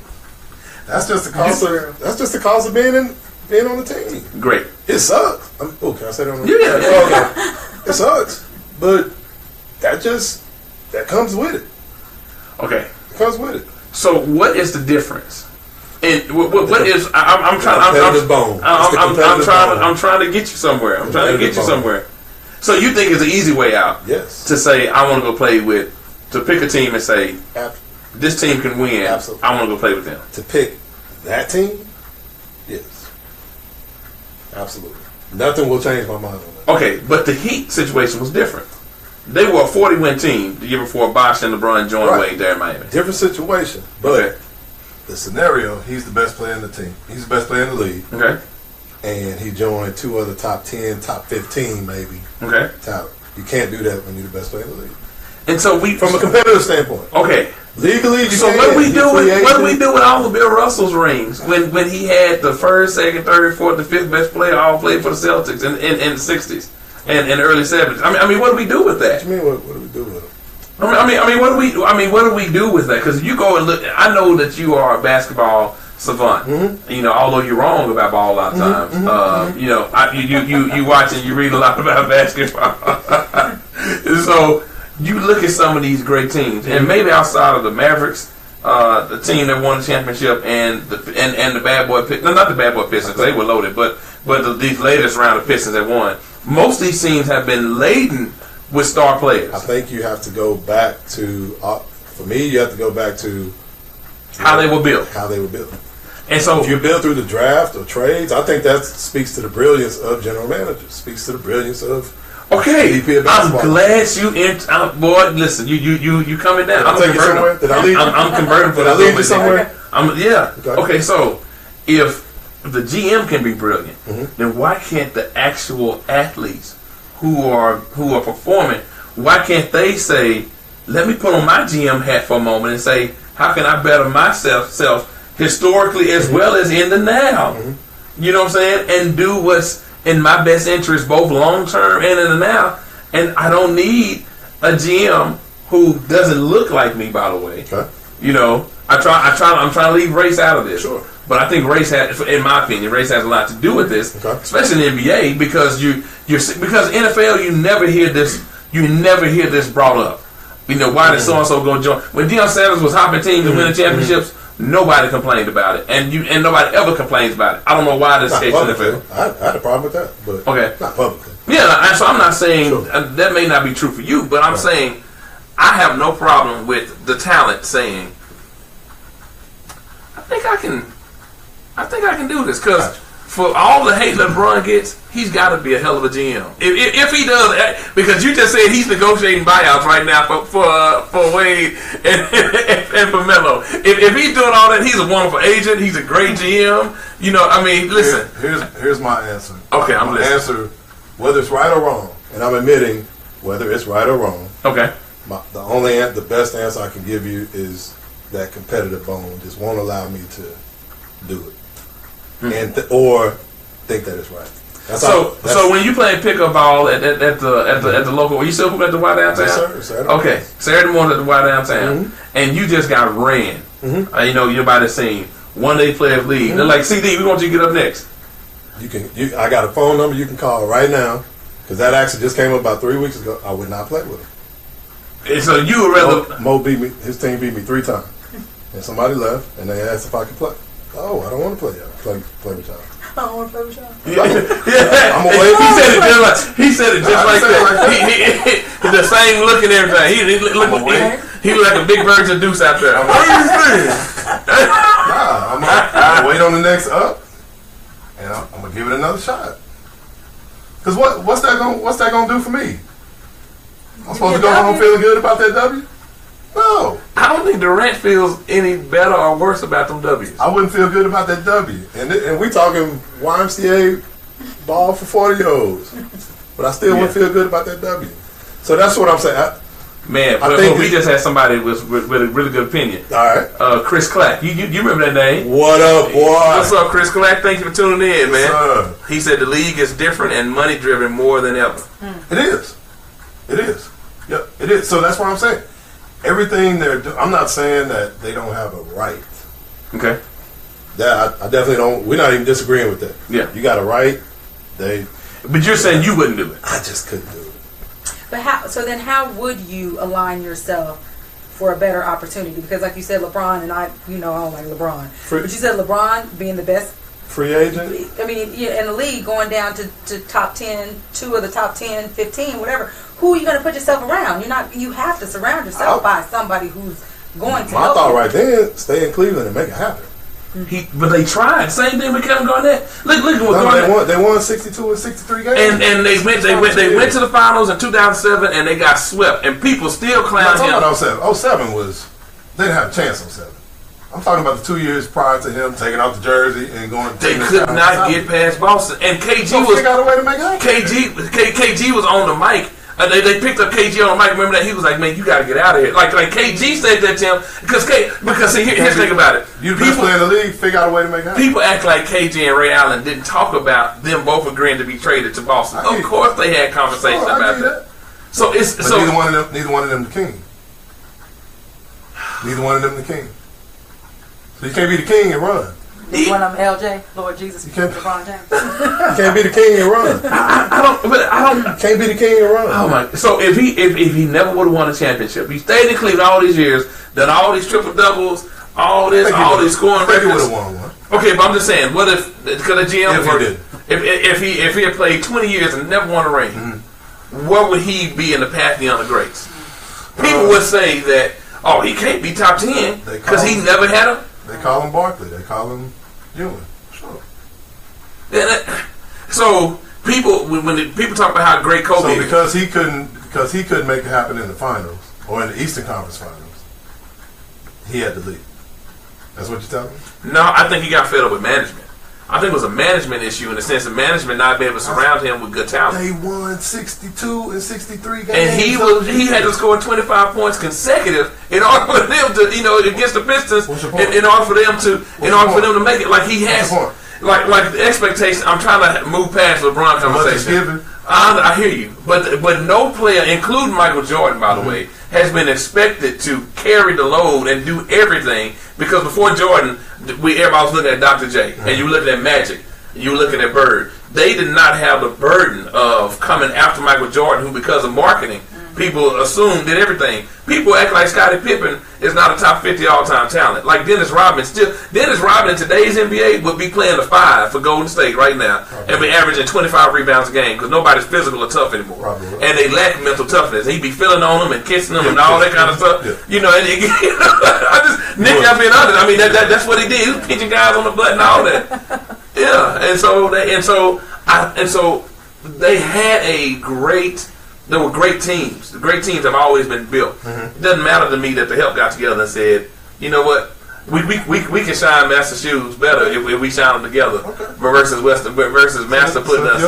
That's just the cost of. That's just the cost of being on the team. Great. It sucks. Can I say that? Yeah. It sucks, but that comes with it. Okay. It comes with it. So what is the difference? And what is? I'm trying to get you somewhere. I'm trying to get you somewhere. So you think it's an easy way out? Yes. To say I want to go play with, to pick a team and say this team can win. Absolutely. I want to go play with them. To pick that team, yes, absolutely. Nothing will change my mind on that. Okay, but the Heat situation was different. They were a 40-win team the year before Bosh and LeBron joined Wade there in Miami. Different situation, but the scenario, he's the best player in the team. He's the best player in the league. Okay. And he joined 2 other top 10, top 15 maybe. Okay. Talent. You can't do that when you're the best player in the league. And so from a competitive standpoint. Okay. Legally, so what do we do with all of Bill Russell's rings when he had the first, second, third, fourth, the fifth best player all played for the Celtics in the 60s and early 70s? I mean, what do we do with that? What do you mean? What do we do with it? What do we do with that? Because you go and look. I know that you are a basketball savant. Mm-hmm. You know, although you're wrong about ball a lot of times. Mm-hmm. You know, you watch and you read a lot about basketball. So you look at some of these great teams, and maybe outside of the Mavericks, the team that won the championship, and the bad boy, not the bad boy Pistons, they were loaded, but these latest round of Pistons that won. Most of these teams have been laden with star players. I think you have to go back to, for me, you have to go back to how they were built. And so, if you build through the draft or trades, I think that speaks to the brilliance of general managers. Speaks to the brilliance of VP of basketball. I'm glad boy. Listen, you coming down. I'm converting. Did I lead you? I'm converting. Did I lead you somewhere? Yeah. Okay. So if the GM can be brilliant, then why can't the actual athletes who are performing? Why can't they say, "Let me put on my GM hat for a moment and say, how can I better myself historically as well as in the now?" You know what I'm saying? And do what's in my best interest, both long term and in the now. And I don't need a GM who doesn't look like me. By the way, okay. You know, I'm trying to leave race out of this. Sure. But I think race has, in my opinion, race has a lot to do with this, especially in the NBA, because because NFL you never hear this brought up. You know, why did so and so go join? When Deion Sanders was hopping teams and winning championships, nobody complained about it, and nobody ever complains about it. I don't know why this case in the NFL. I had a problem with that, but not publicly. Yeah, so I'm not saying that may not be true for you, but I'm saying I have no problem with the talent saying, I think I can do this, because for all the hate LeBron gets, he's got to be a hell of a GM. If he does, because you just said he's negotiating buyouts right now for Wade and for Melo. If he's doing all that, he's a wonderful agent. He's a great GM. You know, I mean, listen. Here's my answer. Okay, I'm listening. Answer, whether it's right or wrong, and I'm admitting whether it's right or wrong. Okay. The best answer I can give you is that competitive bone just won't allow me to do it. Or think that it's right. So when you play pickup ball at the local, are you still hooping at the Y downtown? Yes, sir. Okay, Saturday morning at the Y downtown, and you just got ran. You know, you're by the scene. One day players leave. They're like, CD, we want you to get up next. I got a phone number you can call right now, because that actually just came up about 3 weeks ago. I would not play with him. And so you would rather Mo beat me. His team beat me 3 times, and somebody left, and they asked if I could play. Oh, I don't want to play y'all. Play with y'all. I don't want to play with y'all. I'm away. He said it just like that. He the same look and everything. He looked like a big virgin deuce out there. I'm gonna wait on the next up, and I'm gonna give it another shot. Cause what's that gonna do for me? I'm supposed to go home feeling good about that W? No. I don't think Durant feels any better or worse about them W's. I wouldn't feel good about that W. And we talking YMCA ball for 40-year-olds. But I still wouldn't feel good about that W. So that's what I'm saying. Man, I but think we just had somebody with a really good opinion. All right. Chris Clack. You remember that name? What up, boy? What's up, Chris Clack? Thank you for tuning in, man. Sir. He said the league is different and money driven more than ever. It is. It is. Yep, it is. So that's what I'm saying. Everything they're doing, I'm not saying that they don't have a right. Okay. That I definitely don't. We're not even disagreeing with that. Yeah. You got a right. But you're saying you wouldn't do it. I just couldn't do it. But how would you align yourself for a better opportunity? Because like you said, LeBron, and I don't like LeBron. But you said LeBron being the best free agent. I mean, in the league, going down to top 10, 2 of the top 10, 15, whatever. Who are you going to put yourself around? You have to surround yourself by somebody who's going to My help thought you. right then, stay in Cleveland and make it happen. But they tried. Same thing with Kevin Garnett. Look what Garnett. They won 62 and 63 games. And they went to the finals in 2007 and they got swept. And people still clown him. I'm talking about 07 was they didn't have a chance on 07. I'm talking about the 2 years prior to him taking off the jersey and going. They could not get past Boston. And KG was. Figure out a way to make it happen. KG was on the mic. They picked up KG on the mic. Remember that? He was like, "Man, you got to get out of here." Like KG said that to him because here's the thing about it. You best player in the league. Figure out a way to make it happen. People act like KG and Ray Allen didn't talk about them both agreeing to be traded to Boston. Of course, they had conversations about that. So neither one of them the king. Neither one of them the king. So you can't be the king and run. One of them, LJ, Lord Jesus, LeBron James. You can't be the king and run. I don't. Can't be the king and run. Oh my! So if he never would have won a championship, he stayed in Cleveland all these years, done all these triple doubles, all these scoring records. He would have won one. Okay, but I'm just saying, what if because the GM if he did, if he had played 20 years and never won a ring, where would he be in the pantheon of greats? People would say that he can't be top 10 because he never had a. They call him Barkley. They call him Ewing. Sure. So people, when people talk about how great Kobe is, because he couldn't make it happen in the finals or in the Eastern Conference Finals, he had to leave. That's what you're telling me? No, I think he got fed up with management. I think it was a management issue in the sense of management not being able to surround him with good talent. They won 62 and 63 games. And he had to score 25 points consecutive in order for them to, against the Pistons, in order for them to make it. Like he has, like the expectation. I'm trying to move past LeBron conversation. I hear you, but no player, including Michael Jordan, by the way, has been expected to carry the load and do everything. Because before Jordan, everybody was looking at Dr. J, and you were looking at Magic, you were looking at Bird. They did not have the burden of coming after Michael Jordan, who, because of marketing, people assumed did everything. People act like Scottie Pippen is not a top 50 all-time talent. Like Dennis Rodman in today's NBA would be playing the 5 for Golden State right now and be averaging 25 rebounds a game because nobody's physical or tough anymore. And they lack mental toughness. He'd be feeling on them and kissing them and all that kind of stuff. Nick, I'm being honest. I mean, that's what he did. He was pinching guys on the butt and all that. Yeah, and so they had a great. There were great teams. The great teams have always been built. It doesn't matter to me that the help got together and said, you know what, we can shine Master shoes better if we shine them together versus Master putting us.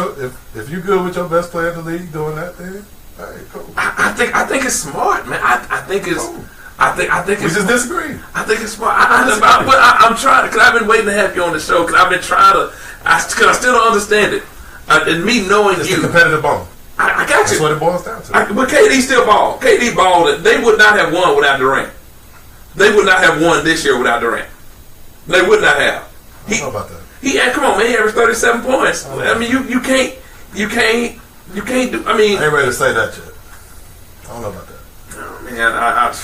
If you're good with your best player in the league doing that, then hey, cool. I think it's smart, man. I think it's. Cool. I think we just disagree. I think it's smart. I'm trying because I've been waiting to have you on the show because I've been trying to. Because I still don't understand it. And me knowing it's you, the competitive bone. I got you. That's what it boils down to. But KD still balled. KD balled. They would not have won without Durant. They would not have won this year without Durant. They would not have. I don't know about that. Come on, man. He averaged 37 points. I mean, you can't do. I mean, I ain't ready to say that yet. I don't know about that. Oh, man,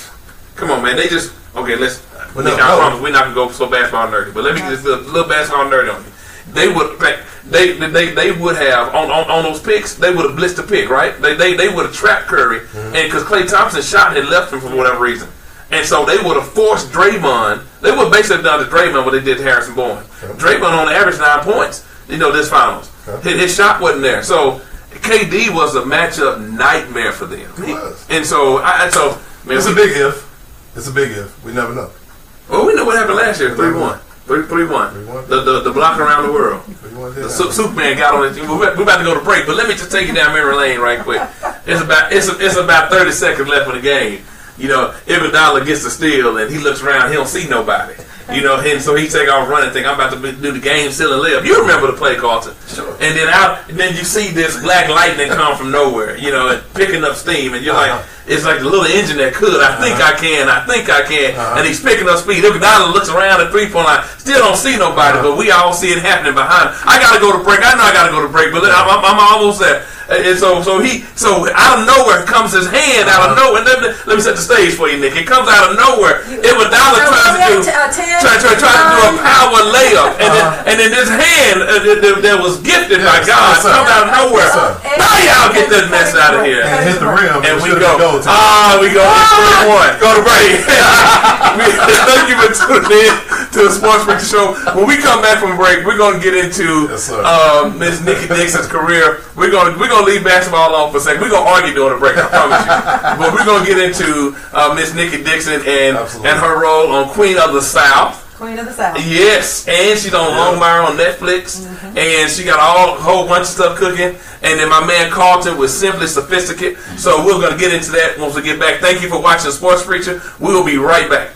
come on, man. They just let's. I promise we're not gonna go so basketball nerdy, but let me just a little basketball nerdy on you. They would they would have on those picks. They would have blitzed the pick, right? They would have trapped Curry, and because Klay Thompson's shot had left him for whatever reason, and so they would have forced Draymond. They would have basically done to Draymond what they did to Harrison Bourne. Okay. Draymond on average 9 points. This finals, his shot wasn't there. So KD was a matchup nightmare for them. It was. And so man, it's a big if. It's a big if. We never know. Well, we know what happened last year, 3-1. 3-1. 3-1. The block around the world. 3-1 The Superman got on it. We're about to go to break, but let me just take you down memory lane right quick. It's about 30 seconds left in the game. You know, Iguodala gets the steal and he looks around. He don't see nobody. You know, and so he take off running, think I'm about to do the game stealing layup. You remember the play, Carlton? Sure. And then you see this black lightning come from nowhere. You know, and picking up steam, and you're like, it's like the little engine that could. I think I can. And he's picking up speed. Iguodala looks around the 3-point line, still don't see nobody, but we all see it happening behind him. I gotta go to break. I know I gotta go to break, but I'm almost there. And so out of nowhere comes his hand out of nowhere. Let me set the stage for you, Nick. It comes out of nowhere. Iguodala tries to do a power layup, and then this hand that was gifted by God comes out of nowhere. Now y'all get that mess out of here. And hit the rim. And we go. We go. 3-1. Go to break. Thank you for tuning in to the Sports Preacher Show. When we come back from break, we're going to get into Miss Nikki Dixon's career. We're going to leave basketball alone for a second. We're going to argue during the break, I promise you. But we're going to get into Miss Nikki Dixon and her role on Queen of the South. Queen of the South. Yes, and she's on Longmire on Netflix, and she got a whole bunch of stuff cooking. And then my man Carlton with Simply Sophisticate. So we're going to get into that once we get back. Thank you for watching Sports Preacher. We will be right back.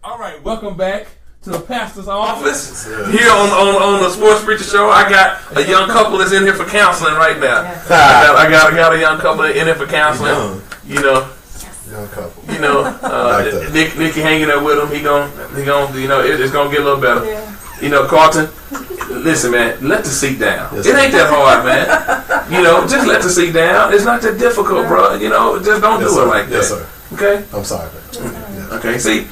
All right, welcome back to the pastor's office here on the Sports Preacher Show. I got a young couple that's in here for counseling right now. I got a young couple in here for counseling. You know, young couple. You know, Nikki hanging up with him. He gonna, you know, it's gonna get a little better. Yeah. You know, Carlton. Listen, man, let the seat down. It ain't that hard, man. You know, just let the seat down. It's not that difficult, bro. You know, just don't do it like that. Yes, sir. Okay? I'm sorry, man. Okay, see,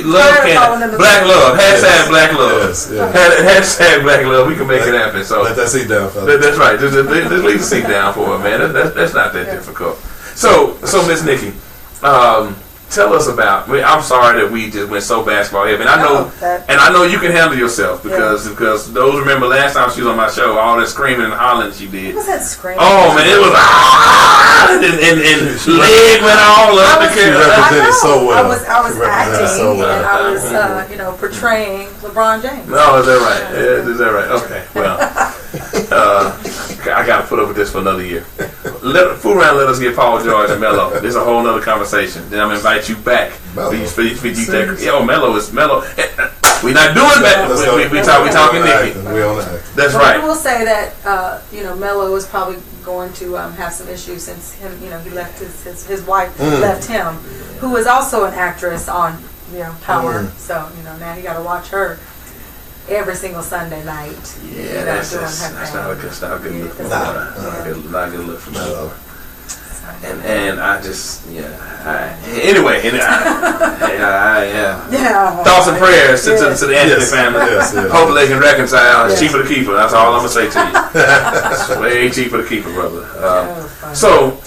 love can black love. Hashtag black love. Yes, yes. Hashtag black love. We can make it happen. So let that seat down, fella. That's right. Just leave the seat down for it, man. That's not that difficult. So Miss Nikki, tell us about. I'm sorry that we just went so basketball heavy, and I know you can handle yourself because those remember last time she was on my show, all that screaming and hollering she did. What was that screaming? Oh man, it was and leg went all up. She represented so well. I was acting and I was portraying LeBron James. Oh, is that right? Is that right? Okay, well, I got to put up with this for another year. Fool around, let us get Paul George and Melo. This is a whole other conversation. Then I'm gonna invite you back. Melo. Melo is Melo. We're not doing that. We talking Nikki. We on the act. That's right. I will say that Melo is probably going to have some issues since him. He left his wife left him, who was also an actress on Power. So now he got to watch her every single Sunday night. Yeah, that's not a good look. Not a good look for Melo. And I just anyway. Thoughts and prayers to the Anthony family. Hopefully they can reconcile. It's cheaper to keep her. That's all I'm gonna say to you. It's way cheaper to keep her, brother. So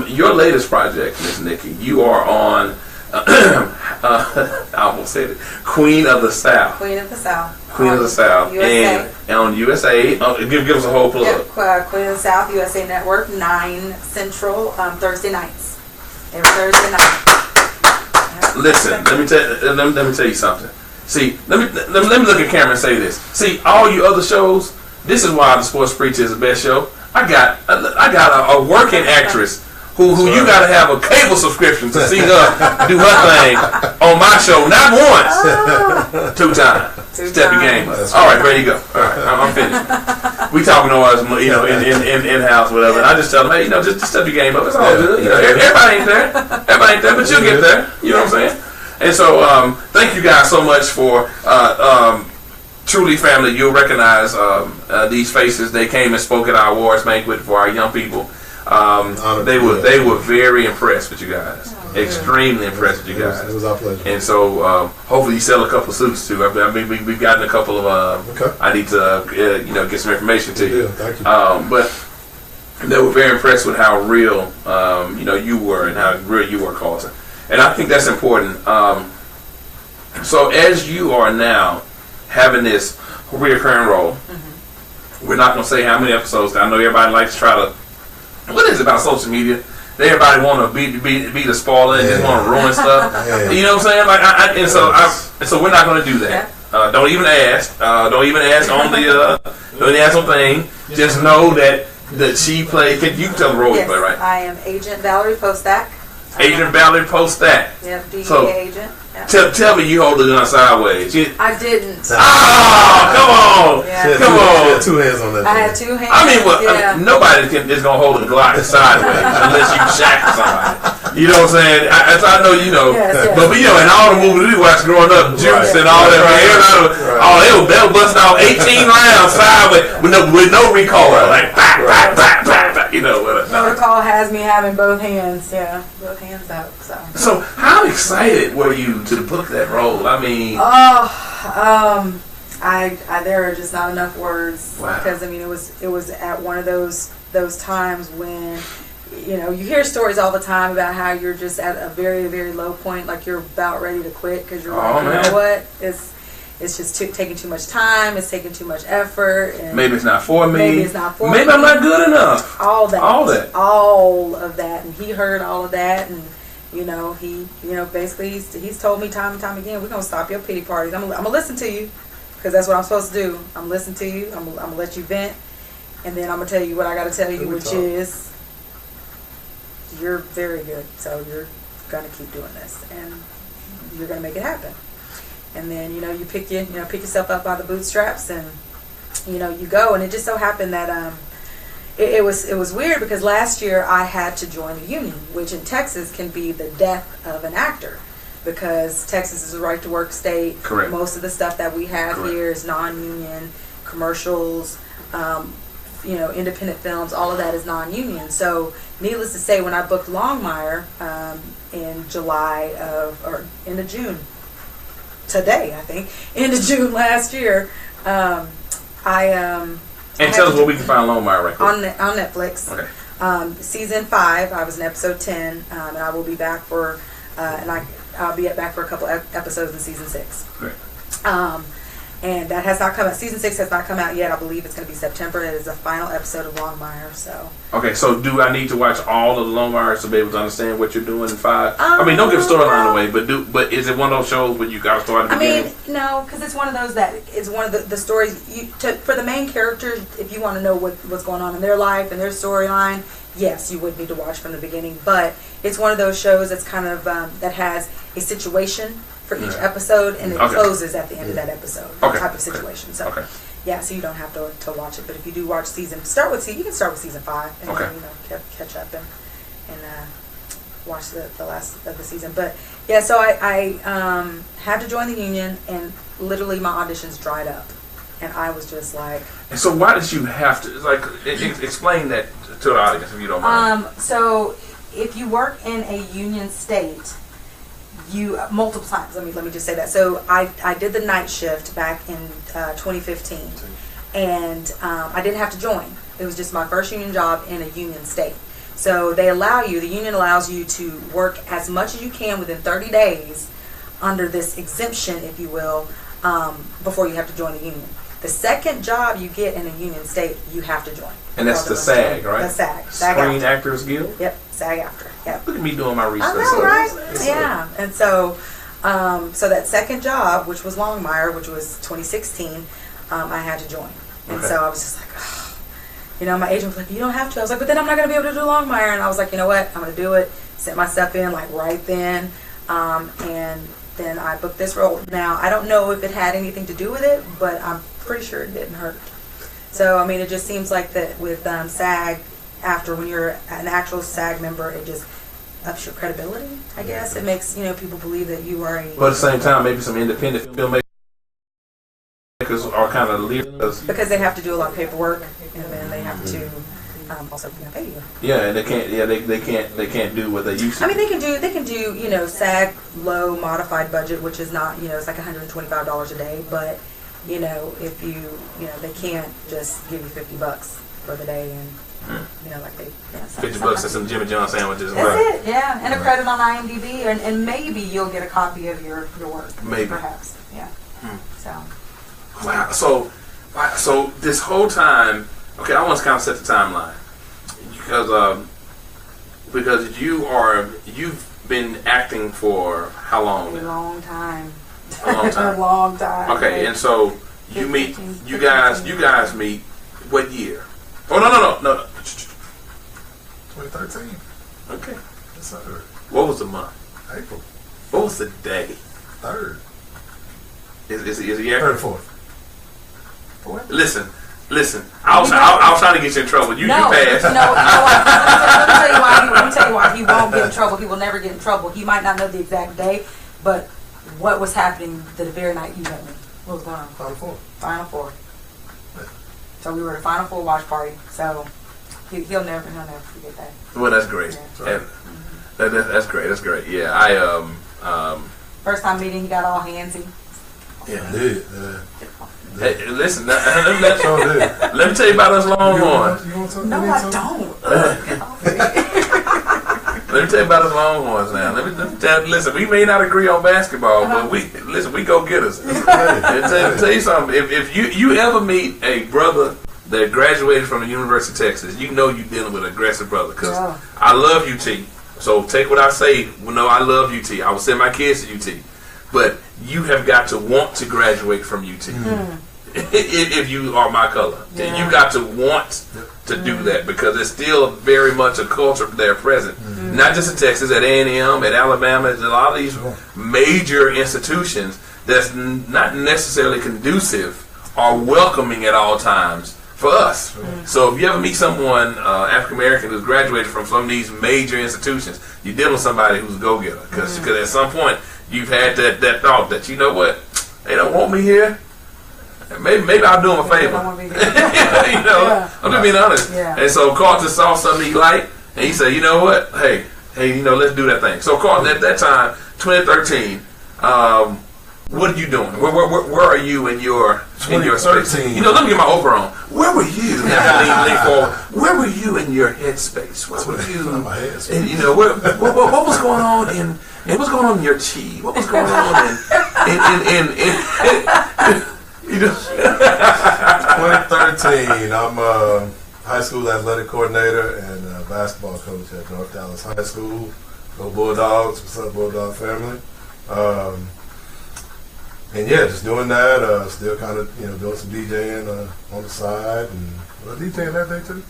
your latest project, Miss Nikki, you are on. I almost said it. Queen of the South. Queen of the South. Queen of the South. USA. And on USA. Give us a whole plug. Yeah, Queen of the South, USA Network, 9 Central, Thursday nights. Every Thursday night. Listen, let me tell you something. See, let me look at camera and say this. See, all you other shows, this is why the Sports Preacher is the best show. I got a working actress who you gotta have a cable subscription to see her do her thing on my show, not once, 2 times. Step your game up. All right, ready to go. All right, I'm finished. We talking to us, in house, whatever. And I just tell them, hey, just step your game up. It's all good. Everybody ain't there. But you'll get there. You know what I'm saying? And so, thank you guys so much for truly family. You'll recognize these faces. They came and spoke at our awards banquet for our young people. They were very impressed with you guys. Extremely impressed with you guys. It was our pleasure. And so hopefully you sell a couple suits too. I mean, we've gotten a couple of. Okay. I need to get some information to you. Thank you. But they were very impressed with how real you were and how real you were, Carlton. And I think that's important. So as you are now having this reoccurring role, we're not going to say how many episodes. I know everybody likes to try to. What is it about social media? Everybody want to be the spoiler and just want to ruin stuff. You know what I'm saying? So we're not going to do that. Don't even ask. Don't even ask on the. Don't even ask on thing. Just know that she played. You tell the role you play, right? I am Agent Valerie Postak. Agent Valerie Postak. Yep, DEA agent. Yep. Tell me you hold the gun sideways. I didn't. Oh, come on. Yeah. Come on. 2 hands on that. I had 2 hands. I mean, nobody is going to hold a Glock sideways unless you shack somebody. You know what I'm saying? I know you know. Yes. But in all the movies we watched growing up, Juice and all that, they were busting out 18 rounds sideways with no recoil. Like, you know what? Protocol has me having both hands. Yeah, both hands out. So how excited were you to book that role? I mean, there are just not enough words. Wow. Because I mean, it was at one of those times when you hear stories all the time about how you're just at a very, very low point, like you're about ready to quit because you're like, you know what, it's just taking too much time, it's taking too much effort, and maybe it's not for me. Maybe it's not for me. Maybe I'm not good enough. All of that, and he heard all of that, and he basically he's told me time and time again, we're gonna stop your pity parties. I'm gonna listen to you because that's what I'm supposed to do. I'm listening to you. I'm gonna let you vent, and then I'm gonna tell you what I gotta tell you, which is you're very good, so you're gonna keep doing this, and you're gonna make it happen. and then you pick yourself up by the bootstraps, and you go. And it just so happened that it was weird because last year I had to join the union, which in Texas can be the death of an actor, because Texas is a right to work state. Correct. Most of the stuff that we have Correct. here is non-union, commercials, independent films, all of that is non-union. So needless to say, when I booked Longmire in end of June, today I think, end of June last year, And tell us where we can find Longmire right quick. On Netflix. Okay. Season 5, I was in episode 10, and I will be back for, I'll be back for a couple episodes in season 6. Great. And that has not come out. Season 6 has not come out yet. I believe it's going to be September. It is the final episode of Longmire. So. Okay, so do I need to watch all of the Longmires to be able to understand what you're doing in 5? I mean, don't give storyline away, but is it one of those shows where you got to start at the beginning? No, because it's one of those that is one of the stories. For the main characters, if you want to know what's going on in their life and their storyline, yes, you would need to watch from the beginning. But it's one of those shows that's kind of that has a situation for each episode, and it closes at the end of that episode. Type of situation. So yeah, so you don't have to watch it. But if you do watch you can start with season 5 and then, catch up and watch the last of the season. But yeah, so I had to join the union, and literally my auditions dried up, and I was just like. And so why did you have to explain that to the audience if you don't mind? So if you work in a union state, you multiple times. Let me just say that. So I did the night shift back in 2015, and I didn't have to join. It was just my first union job in a union state. So the union allows you to work as much as you can within 30 days under this exemption, if you will, before you have to join the union. The second job you get in a union state, you have to join. And that's the SAG, right? The SAG. Screen Actors Guild? Yep, SAG-AFTRA. Yep. Look at me doing my research. I know, right? Yeah. And so that second job, which was Longmire, which was 2016, I had to join. And so I was just like, my agent was like, you don't have to. I was like, but then I'm not going to be able to do Longmire. And I was like, you know what? I'm going to do it. Sent my stuff in right then. And then I booked this role. Now, I don't know if it had anything to do with it, but I'm pretty sure it didn't hurt. So, I mean, it just seems like that with SAG, after when you're an actual SAG member, it just ups your credibility, I guess. It makes, people believe that you are a... But at the same time, maybe some independent filmmakers are kind of leaders. Because they have to do a lot of paperwork, and then they have to also pay you. Yeah, and they can't. Yeah, they can't do what they used to. I mean, they can do SAG low modified budget, which is not it's like $125 a day, but if they can't just give you $50 for the day, and like they $50 and some Jimmy John sandwiches. That's it. Yeah, and a credit on IMDb, and maybe you'll get a copy of your work. Maybe, perhaps. Yeah. So. Wow. So this whole time, okay, I want to kind of set the timeline because you've been acting for how long? A long time. A long time. A long time. Okay, and so you guys meet what year? Oh no. 2013. Okay. That's not her. What was the month? April. What was the day? 3rd. Is it year? 3rd, 4th. Listen. I was trying to get you in trouble. You passed. Let me tell you why he won't get in trouble. He will never get in trouble. He might not know the exact day, but what was happening the very night you met me? What was going on? Final Four. So we were at a Final Four watch party. So he'll never forget that. Well, that's great. Yeah. That's great. That's great. Yeah, first time meeting, he got all handsy. Yeah. Hey, listen. Let me tell you about us Longhorns. No, I don't. Let me tell you about us Longhorns now. Listen, we may not agree on basketball, but we go getters. Tell you something. If you ever meet a brother that graduated from the University of Texas, you know you're dealing with an aggressive brother. Because I love UT. So take what I say. No, I love UT. I will send my kids to UT. But you have got to want to graduate from UT. If you are my color. Yeah. You got to want to do that because it's still very much a culture there present. Not just in Texas, at A&M, at Alabama, at a lot of these major institutions. that's not necessarily conducive or welcoming at all times for us. So if you ever meet someone African American who's graduated from some of these major institutions, you're dealing with somebody who's a go-getter, because at some point you've had that thought that, you know what, they don't want me here. Maybe I'll do them a favor. You know, I'm just being honest. And so Carlton saw something he liked, and he said, you know what, hey, you know, let's do that thing. So Carlton, at that time, 2013, what are you doing? Where are you in your space? You know, let me get my over on. Where were you? Lean forward. Where were you in your headspace? Where were you? And you know, what was going on in what's going on in your chi? What was going on in you know? 2013. I'm a high school athletic coordinator and basketball coach at North Dallas High School. Go Bulldogs! What's up, Bulldog family? And yeah, just doing that. Still kind of, you know, doing some DJing on the side. And was I DJing that day too?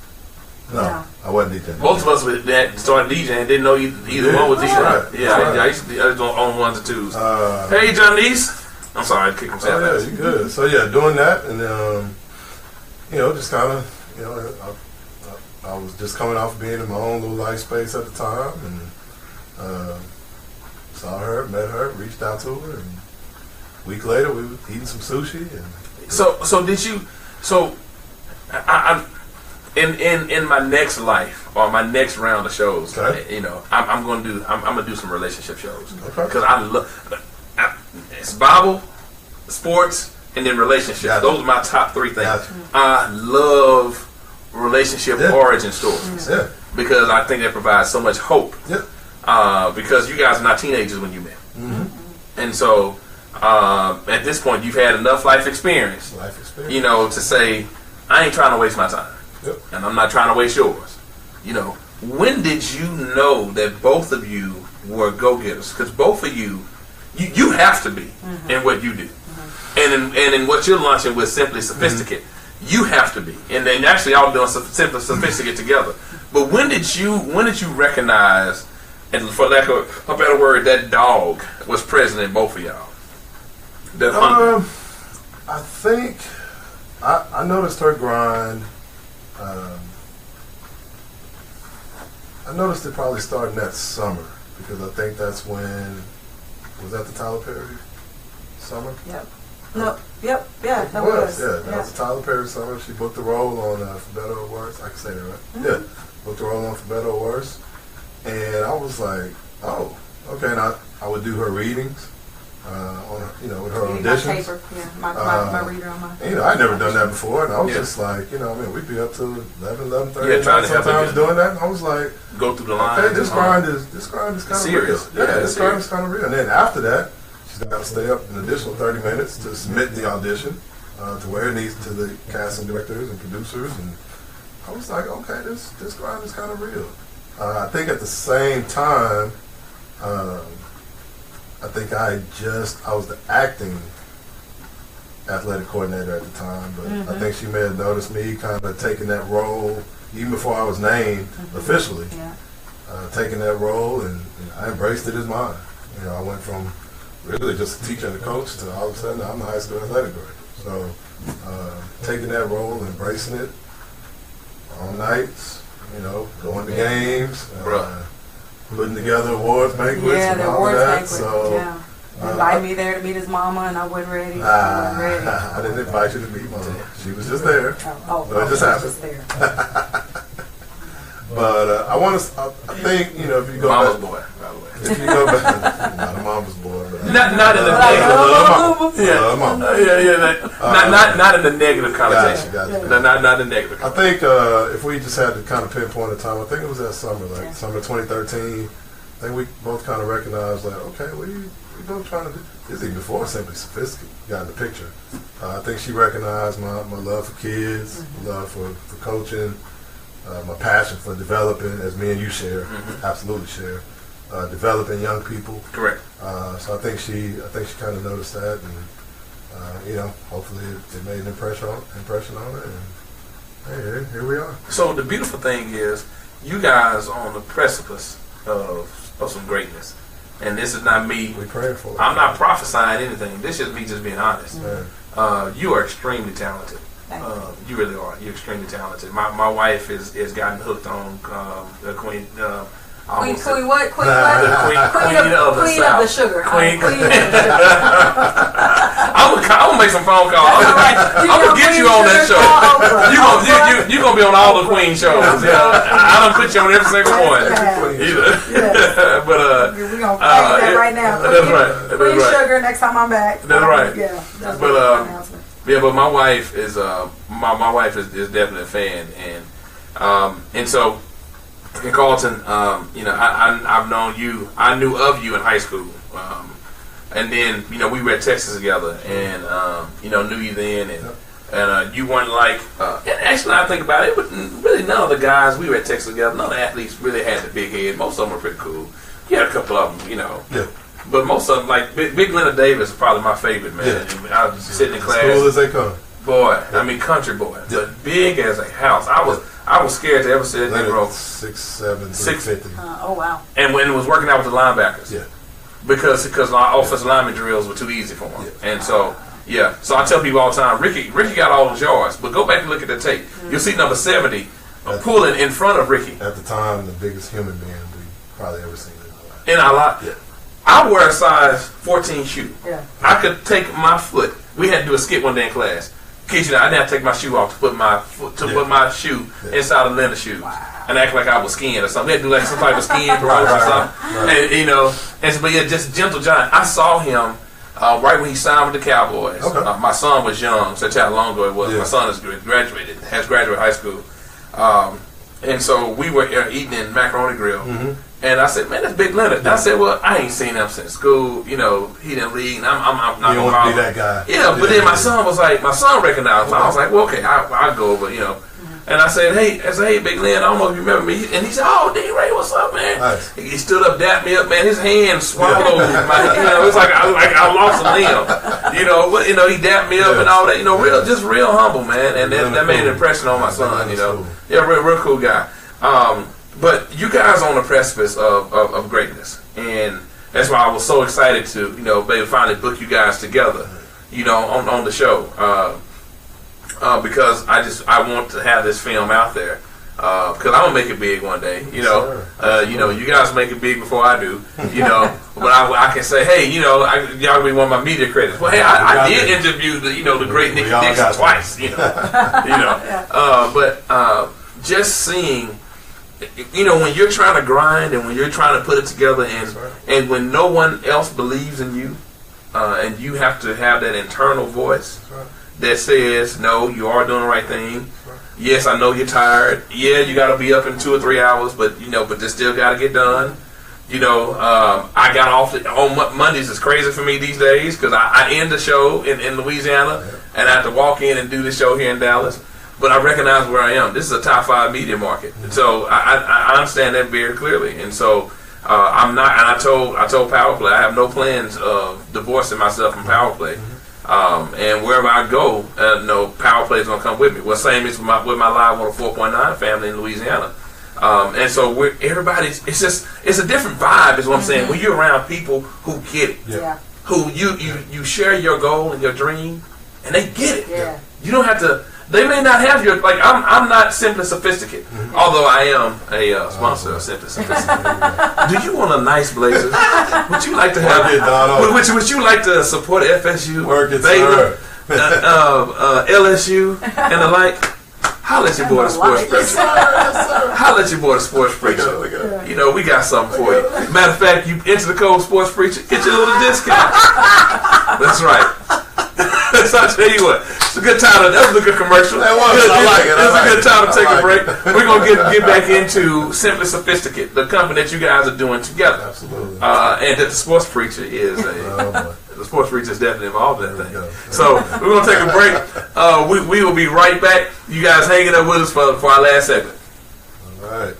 No, I wasn't DJing. Both of us that started DJing didn't know either one was DJing. Right. Yeah, I used to on ones and twos. Hey, Johnny's. I'm sorry, I kicked him. Oh yeah, you good. So yeah, doing that, and you know, just kind of, you know, I was just coming off being in my own little life space at the time, and saw her, met her, reached out to her, and a week later we were eating some sushi. And so did you? So I'm in my next life or my next round of shows. Okay. You know, I'm gonna do some relationship shows, Okay. because I love. It's Bible, sports, and then relationships. Gotcha. Those are my top three things. Gotcha. I love relationship origin stories, because I think that provides so much hope. Because you guys are not teenagers when you met, and so at this point you've had enough life experience, you know, to say, I ain't trying to waste my time, and I'm not trying to waste yours. You know, when did you know that both of you were go-getters? Because both of you have to be in what you do, and in what you're launching with Simply Sophisticate, you have to be. And then actually, y'all doing Simply Sophisticate together. But when did you recognize, and for lack of a better word, that dog was present in both of y'all? That hunger. I think I noticed her grind. I noticed it probably starting that summer, because I think that's when. Was that the Tyler Perry summer? Yep. No. Yep. Yeah. That was. Yeah. That was the Tyler Perry summer. She booked the role on For Better or Worse. I can say that right. Yeah. Booked the role on For Better or Worse, and I was like, oh, okay. And I would do her readings on, you know, with her auditions. My reader on my. And, you know, I'd never done that before, and I was just like, you know, I mean, we'd be up to 11:30. Trying to sometimes doing that. And I was like, go through the line. Okay, this grind is kind of serious. Real. Yeah, this grind is kind of real. And then after that, she's got to stay up an additional 30 minutes to submit the audition to where it needs to the casting directors and producers. And I was like, okay, this grind is kind of real. I think at the same time, I think I was the acting athletic coordinator at the time, but I think she may have noticed me kind of taking that role even before I was named officially. Taking that role, and I embraced it as mine. You know, I went from really just a teacher and a coach to all of a sudden I'm a high school athletic director. So taking that role, embracing it on nights, you know, going to games, putting together awards banquets and all of that. So invite me there to meet his mama, and I wasn't ready. I didn't invite you to meet Mama. She was just there. It just happened. But I think, you know, if you go Mama's back, boy, by the way. If you go back, not a mama's boy, but not in the negative. Not in the negative connotation. Gotcha. Not in the negative. I think if we just had to kind of pinpoint a time, I think it was that summer, summer 2013. I think we both kind of recognized, like, okay, we both trying to do this even before Simply Sophisticate got in the picture. I think she recognized my love for kids, love for coaching, my passion for developing, as me and you share, absolutely share, developing young people. Correct. So I think she kind of noticed that, and you know, hopefully it made an impression on her, and hey, here we are. So the beautiful thing is, you guys are on the precipice of some greatness. and this is not me. We praying for it. I'm not prophesying anything. This is me just being honest. Mm-hmm. You are extremely talented. You really are. You're extremely talented. My wife is gotten hooked on the Queen. Queen what? Queen what? Queen of the sugar. Queen of the sugar. I'm gonna make some phone calls. I'm gonna get you on that show. You gonna be on all the Queen shows. I don't put you on every single one. But we're gonna play that right now. That's right. Queen sugar. Next time I'm back. That's right. Yeah. That's announcement. Yeah, but my wife is my wife is definitely a fan, and so. In Carlton, I've known you. I knew of you in high school, and then we were at Texas together, and knew you then, and you weren't like. And actually, I think about it, really none of the guys we were at Texas together, none of the athletes really had the big head. Most of them were pretty cool. You had a couple of them, Yeah. But most of them, like Big Leonard Davis, is probably my favorite man. Yeah. I was sitting in class. As cool as they come. Boy, I mean country boy, but big as a house. I was scared to ever see that Negro. 6'7", 650. Oh wow! And when it was working out with the linebackers, because our offensive lineman drills were too easy for him, and so I tell people all the time, Ricky got all those yards, but go back and look at the tape. You'll see number 70 pulling in front of Ricky. At the time, the biggest human being we probably ever seen in our life. In our life, I wear a size 14 shoe. Yeah. I could take my foot. We had to do a skit one day in class. Kid you not, I didn't have to take my shoe off to put my shoe inside a leather shoe and act like I was skiing or something. We had to do like some type of skiing promotion or something. And but just gentle giant. I saw him right when he signed with the Cowboys. Okay. My son was young, so that's how long ago it was. My son has graduated high school, and so we were eating in Macaroni Grill. Mm-hmm. And I said, man, that's Big Leonard. And I said, well, I ain't seen him since school. He didn't lead. And I'm not going to be that guy. Yeah, but then my son recognized him. I was like, well, okay, I'll go over, And I said, hey, Big Leonard, I don't know if you remember me. And he said, oh, D-Ray, what's up, man? Nice. He stood up, dapped me up, man. His hand swallowed my, it was like I lost a limb. But, he dapped me up and all that, real humble, man. And that made an impression on my son, Cool. Yeah, real cool guy. But you guys are on the precipice of greatness, and that's why I was so excited to, maybe finally book you guys together, on the show, because I want to have this film out there, because I'm gonna make it big one day, you guys make it big before I do, but I can say, hey, y'all be one of my media credits. Well, hey, I did interview the great Nikki Dixon twice, but just seeing. When you're trying to grind and when you're trying to put it together and when no one else believes in you, and you have to have that internal voice that says, no, you are doing the right thing. Yes, I know you're tired. Yeah, you got to be up in 2 or 3 hours, but this still got to get done. I got off on Mondays. It's crazy for me these days because I end the show in Louisiana and I have to walk in and do the show here in Dallas. But I recognize where I am. This is a top 5 media market, and so I understand that very clearly. And so I'm not. And I told Powerplay I have no plans of divorcing myself from Powerplay. And wherever I go, Powerplay is gonna come with me. Well, same is with my Live 104.9 family in Louisiana. And so everybody's. It's a different vibe, is what I'm saying. When you're around people who get it, who you share your goal and your dream, and they get it. Yeah. You don't have to. They may not have your I'm not Simply Sophisticate, although I am a sponsor of Simply Sophisticate. Do you want a nice blazer? Would you like to have? Would you like to support FSU, Baylor, LSU, and the like? Holla at your boy, the sports preacher. Holla at your boy, the sports preacher. We got something for you. Matter of fact, you enter the code sports preacher, get your little discount. That's right. So I tell you what, it's a good time. That was a good commercial. That was. I like it. It's a good time to take a break. We're gonna get back into Simply Sophisticate, the company that you guys are doing together. Absolutely. And that the sports preacher is the sports preacher is definitely involved in that thing. So we're gonna take a break. We will be right back. You guys hanging up with us for our last segment. All right.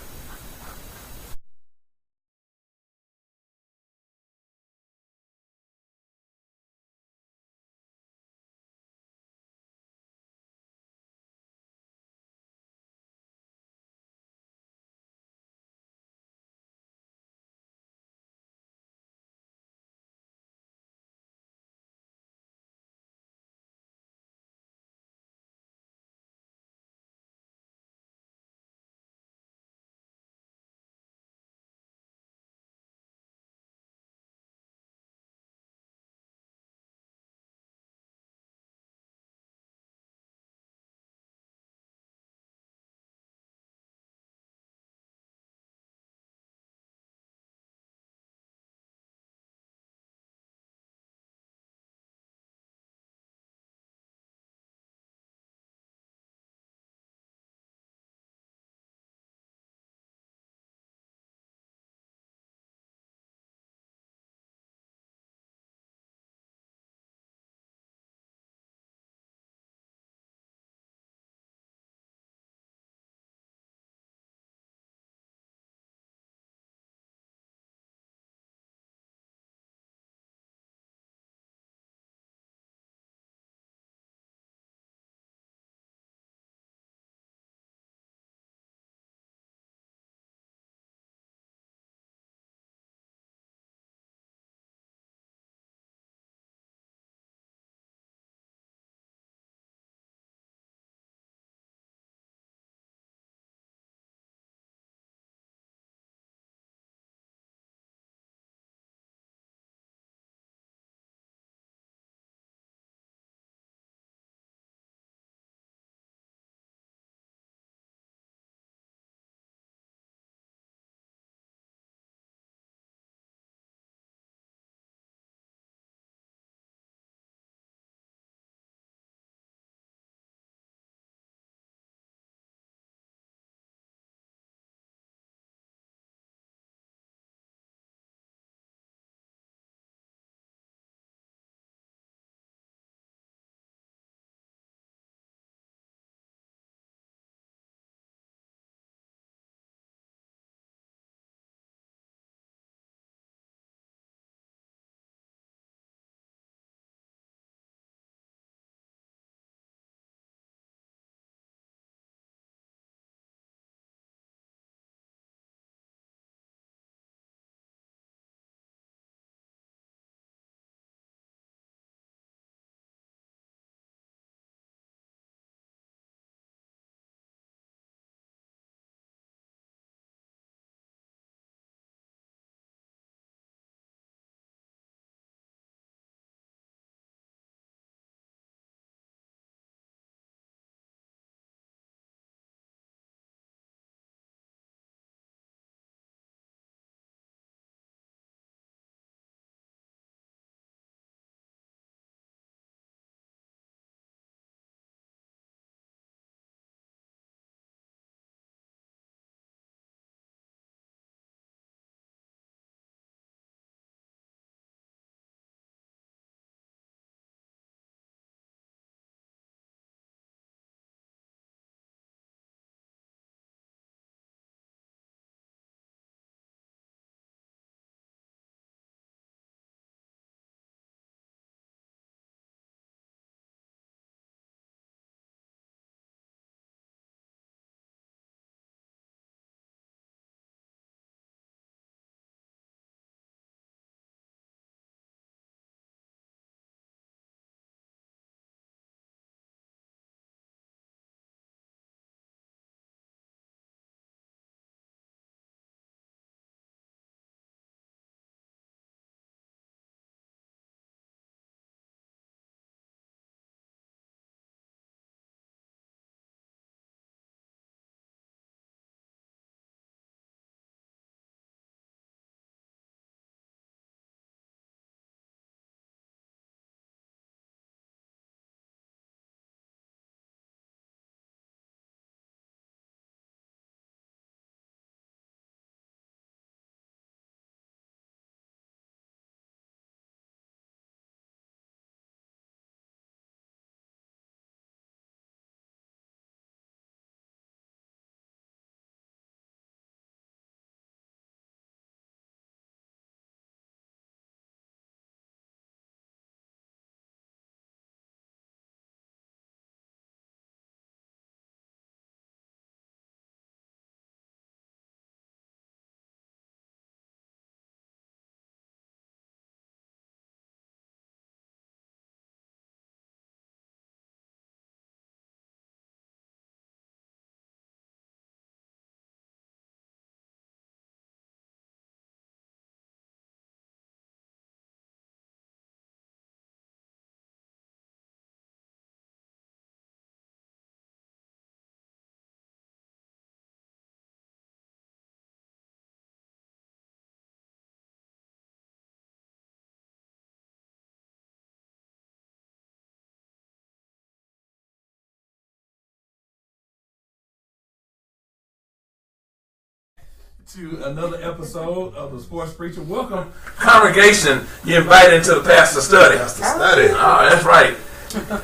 to another episode of the Sports Preacher. Welcome, congregation. You're invited into the pastor study. Pastor study. Oh, that's right.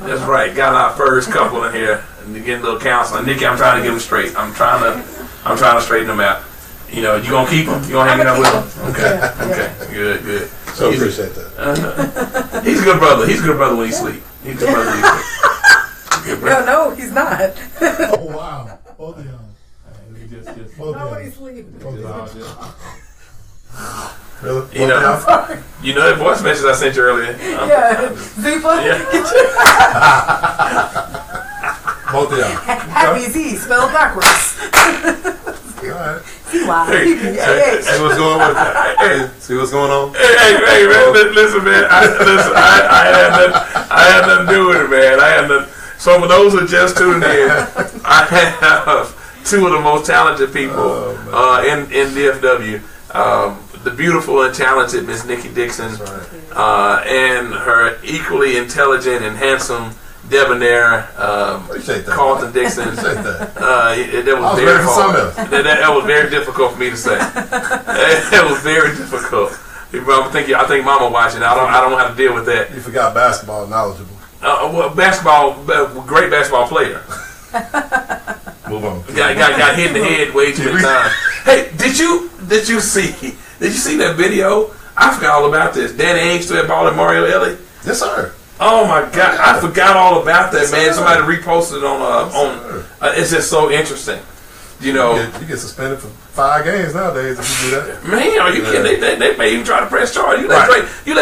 That's right. Got our first couple in here and getting a little counseling. Nikki, I'm trying to get them straight. I'm trying to straighten them out. You know, you gonna keep them? You gonna hang out with them? Okay. Okay. Good. So appreciate that. He's a good brother. He's a good brother when he sleep. He's a good brother when he sleep. No, he's not. Oh wow. Both of y'all. Just No, he's sleeping. Really? you know that voice message I sent you earlier. Zipa. Yeah. Both of y'all. Happy Z spelled backwards. Alright. See why? See what's going on with that? Hey, see what's going on? Hey, man, listen, man. I had nothing to do with it, man. So for those who just tuned in, I have two of the most talented people in DFW. The beautiful and talented Miss Nikki Dixon, and her equally intelligent and handsome debonair Carlton Dixon. That was very hard. That was very difficult for me to say. That was very difficult. I think Mama watching. I don't know how to deal with that. You forgot basketball knowledgeable. Great basketball player. Move on. Got hit in the head way too many times. Hey, did you see that video? I forgot all about this. Danny Ainge threw that ball at Mario Ellie. Yes, sir. Oh my God, I forgot all about that, yes, man. Sir. Somebody reposted it on. It's just so interesting. You know, you get suspended for 5 games nowadays if you do that. Man, are you kidding? They may even try to press charge. You let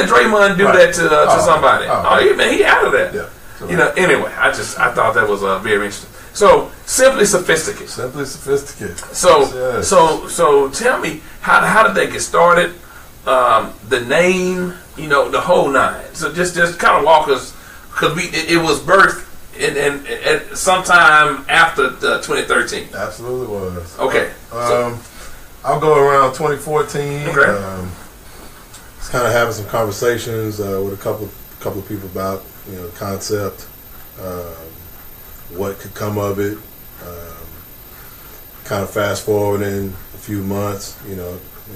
Draymond do that to somebody. Man, he out of that. Yeah. You know. Anyway, I thought that was very interesting. So, Simply Sophisticate. Simply Sophisticate. So tell me, how did they get started? The name, the whole nine. So just kind of walk us, because it was birthed in sometime after 2013. Absolutely was. Okay. I'll go around 2014. Okay. Just kind of having some conversations with a couple of people about the concept. What could come of it, kind of fast forwarding a few months,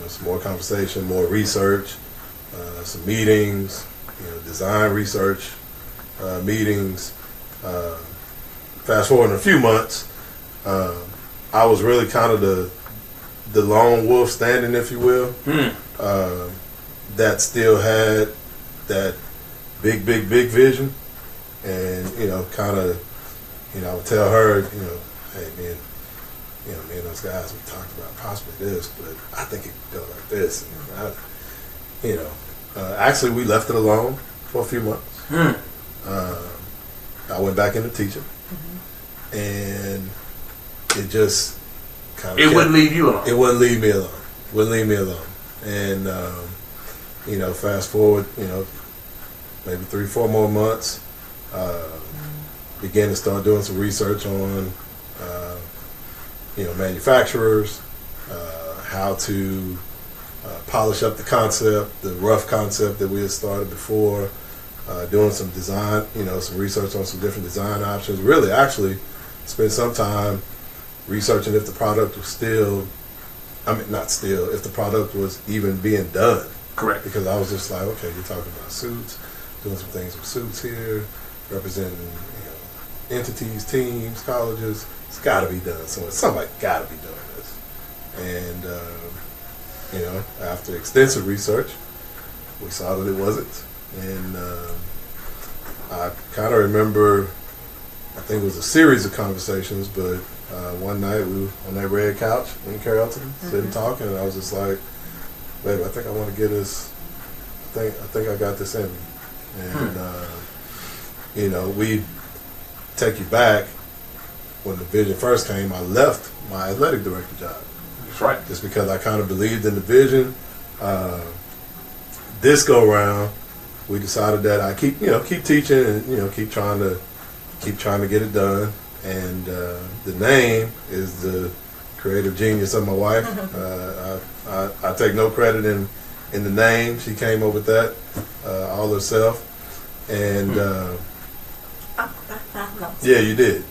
some more conversation, more research, some meetings, design research, meetings. Fast forwarding a few months, I was really kind of the lone wolf standing, if you will, that still had that big vision, and kind of. I would tell her, hey, me and those guys, we talked about possibly this, but I think it could go like this. Actually, we left it alone for a few months. I went back into teaching, and it just kind of wouldn't leave you alone. It wouldn't leave me alone. And fast forward, maybe 3-4 more months. Began to start doing some research on, manufacturers, how to polish up the concept, the rough concept that we had started before, doing some design, some research on some different design options. Really, actually, spent some time researching if the product was if the product was even being done. Correct. Because I was just like, okay, you're talking about suits, doing some things with suits here, representing entities, teams, colleges. It's got to be done. So somebody got to be doing this. And after extensive research, we saw that it wasn't. And I kind of remember, I think it was a series of conversations, but one night we were on that red couch in Carlton, sitting talking, and I was just like, baby, I think I want to get this. I think I got this in me. And we take you back when the vision first came. I left my athletic director job. That's right. Just because I kind of believed in the vision. This go round, we decided that I keep teaching and keep trying to get it done. And the name is the creative genius of my wife. I take no credit in the name. She came up with that all herself. And yeah, you did.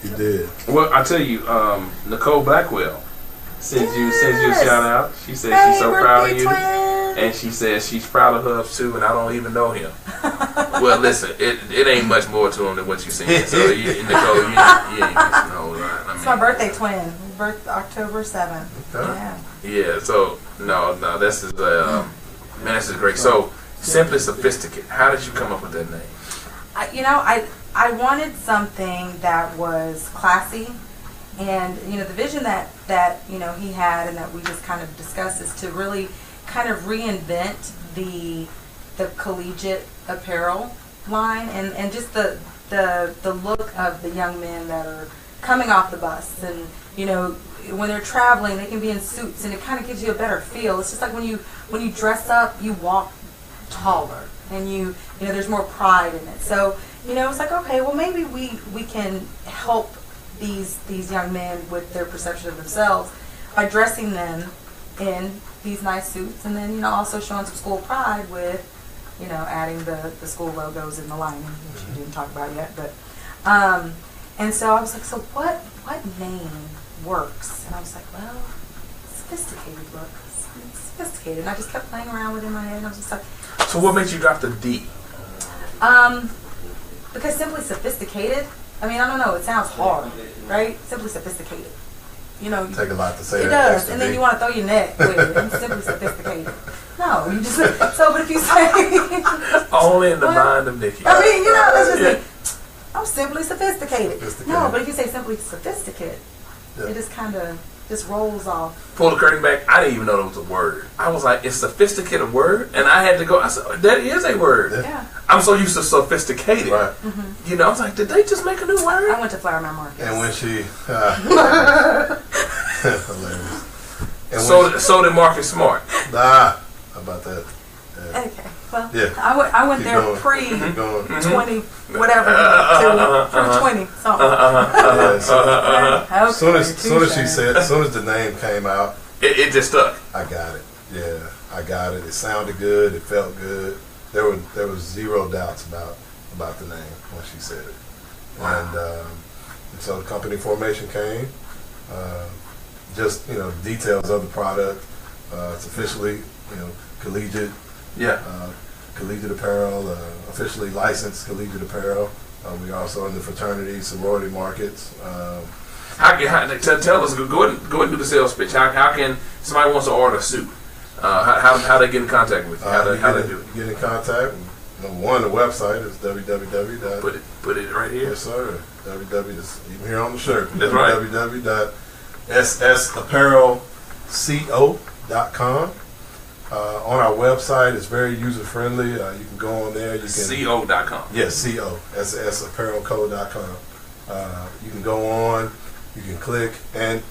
Well, I tell you, Nicole Blackwell sends you a shout out. She says she's so proud of you, and she says she's proud of her too, and I don't even know him. Well, listen, it ain't much more to him than what you seen. So Nicole, you ain't missing no. Right? It's my birthday twin. Birth October 7th. Okay. Yeah. Yeah. So no, this is man, this is great. So Simply Sophisticate. How did you come up with that name? I wanted something that was classy, and the vision that he had and that we just kind of discussed is to really kind of reinvent the collegiate apparel line and just the look of the young men that are coming off the bus, and when they're traveling they can be in suits and it kind of gives you a better feel. It's just like when you dress up, you walk taller and there's more pride in it. So it's like, okay, well maybe we can help these young men with their perception of themselves by dressing them in these nice suits, and then also showing some school pride with adding the school logos in the lining, which we didn't talk about yet. But and so I was like, so what name works? And I was like, well, sophisticated look, sophisticated. And I just kept playing around with it in my head, and I was just like, so what made you drop the D? Because Simply Sophisticated, I don't know, it sounds hard, right? Simply Sophisticated. Take a lot to say. It does, and then you want to throw your neck with it. I'm Simply Sophisticated. No, you just but if you say only in the mind of Nikki. That's just like, I'm simply sophisticated. No, but if you say Simply Sophisticate, it just kind of just rolls off. Pull the curtain back. I didn't even know it was a word. I was like, is sophisticated a word? And I had to go. I said, that is a word. Yeah. I'm so used to sophisticated. Right. Mm-hmm. I was like, did they just make a new word? I went to Flower Mound Market. And when she, hilarious. And so did Marcus Smart. How about that? Yeah. Okay. Well, yeah. I went there going. pre Mm-hmm. 20 whatever pre 20 something. As soon as she said, as soon as the name came out, it just stuck. I got it. Yeah, I got it. It sounded good. It felt good. There was zero doubts about the name when she said it. Wow. And so the company formation came. Just details of the product. It's officially collegiate. Yeah. Collegiate apparel, officially licensed collegiate apparel. We're also in the fraternity, sorority markets. Tell us, go ahead and do the sales pitch. How can somebody wants to order a suit? How they get in contact with you? How they do it? Get in contact. Number one, the website is www. Put it right here. Yes, sir. www. Even here on the shirt. That's right. www.ssapparelco.com. On our website, it's very user friendly. You can go on there. You can co.com. Yes, ssapparelco.com. You can go on. You can click, and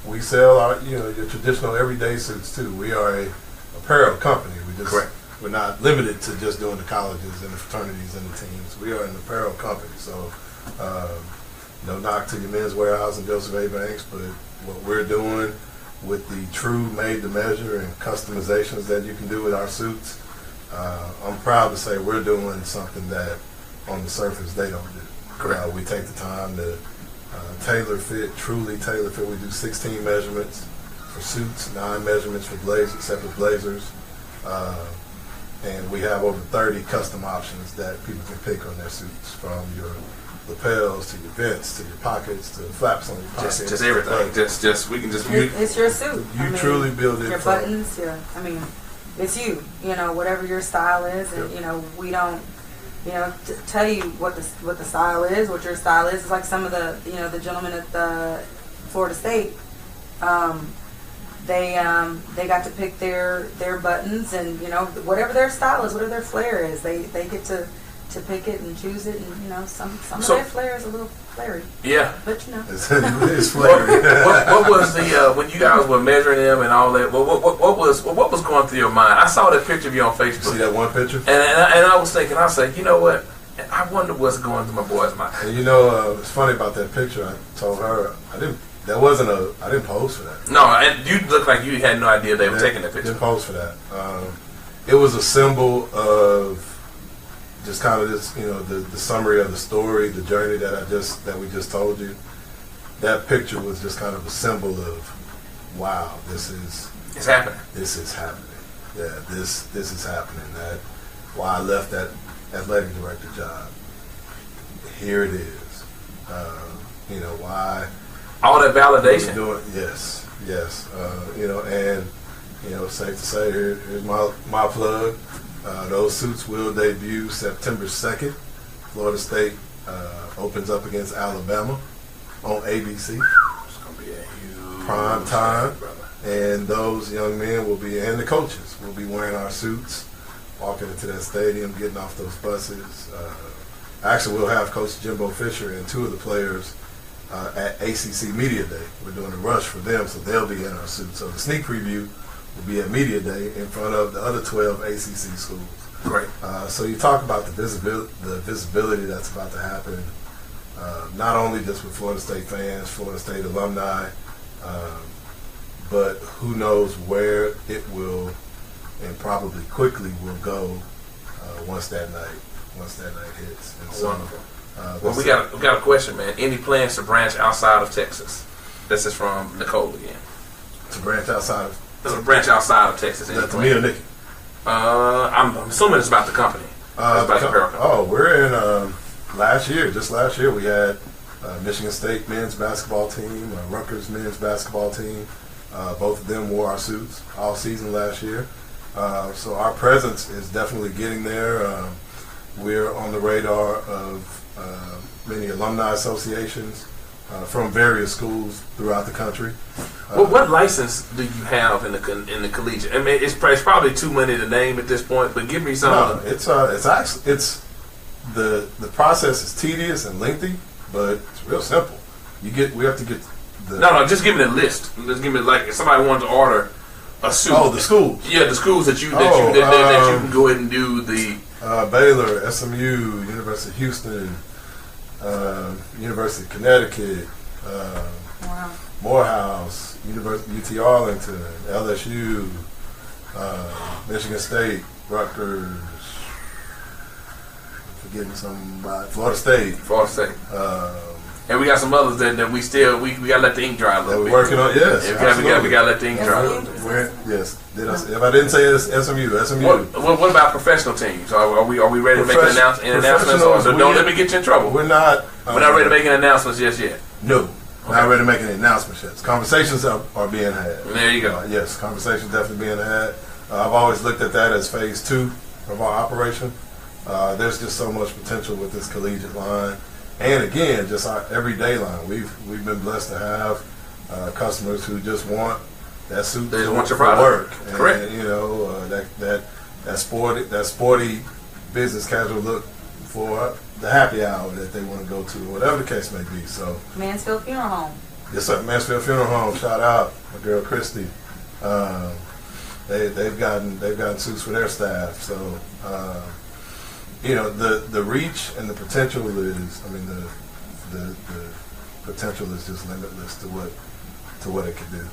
we sell our your traditional everyday suits too. We are a apparel company. We're not limited to just doing the colleges and the fraternities and the teams. We are an apparel company. So no knock to your Men's Warehouse and Joseph A. Banks, but what we're doing with the true made-to-measure and customizations that you can do with our suits, I'm proud to say we're doing something that on the surface they don't do. Correct. We take the time to tailor fit, truly tailor fit. We do 16 measurements for suits, 9 measurements for blazers, separate blazers, and we have over 30 custom options that people can pick on their suits, from your lapels to your vents to your pockets to the flaps on your pockets. Just everything. Just we can just. It's your suit. You truly build it. Your buttons. It's you. Whatever your style is, and we don't. Tell you what the style is, what your style is. It's like some of the gentlemen at the Florida State. They got to pick their buttons, and whatever their style is, whatever their flair is, they get to pick it and choose it, and some of their flair is a little flary. Yeah, but it's flary. what was the when you guys were measuring them and all that? What was going through your mind? I saw that picture of you on Facebook. See that one picture? And I was thinking, I said, you know what? I wonder what's going through my boy's mind. And it's funny about that picture. I told her I didn't pose for that. No, and you look like you had no idea they were taking that picture. Didn't pose for that. It was a symbol of just kind of this, the summary of the story, the journey that we just told you. That picture was just kind of a symbol of wow, this is happening. This is happening. Yeah, this is happening. That why I left that athletic director job. Here it is. Why all that validation. Yes. Safe to say, here's my plug. Those suits will debut September 2nd. Florida State opens up against Alabama on ABC. It's gonna be a huge prime time, brother. And those young men and the coaches will be wearing our suits, walking into that stadium, getting off those buses. Actually, we'll have Coach Jimbo Fisher and two of the players at ACC Media Day. We're doing a rush for them, so they'll be in our suits. So the sneak preview will be at Media Day in front of the other 12 ACC schools. Great. So you talk about the visibility that's about to happen, not only just with Florida State fans, Florida State alumni, but who knows where it will, and probably quickly will go once that night hits. And so, wonderful. Well, we got a question, man. Any plans to branch outside of Texas? This is from Nicole again. To branch outside of Texas. That's me or Nikki? I'm assuming it's about the company. We're in last year we had Michigan State men's basketball team, Rutgers men's basketball team. Both of them wore our suits all season last year. So our presence is definitely getting there. We're on the radar of many alumni associations from various schools throughout the country. What license do you have in the collegiate? I mean, it's probably too many to name at this point, but give me some. No, it's the process is tedious and lengthy, but it's real simple. We have to get the just give me the list. Just give me, like, if somebody wanted to order a suit. Oh, the schools. Yeah, the schools that you can go ahead and do the Baylor, SMU, University of Houston, University of Connecticut, Morehouse, UT Arlington, LSU, Michigan State, Rutgers, forgetting somebody, Florida State. And we got some others that we gotta let the ink dry a little bit. We're working on, yes. We gotta let the ink dry a little bit. Yes. If I didn't say it's SMU. What about professional teams? Are we ready to make an announcements? Or don't let me get you in trouble. We're not ready to make any announcements just yet. No. Not ready to make any announcements yet. Conversations are being had. There you go. Yes, conversations definitely being had. I've always looked at that as phase 2 of our operation. There's just so much potential with this collegiate line. And again, just our everyday line. We've been blessed to have customers who just want that suit they to want your product. Work. Correct. And, that sporty business casual look for the happy hour that they want to go to, whatever the case may be. So Mansfield Funeral Home. Yes, sir. Mansfield Funeral Home. Shout out my girl Christy. They've gotten suits for their staff. So. The reach and the potential is, the potential is just limitless to what it can do.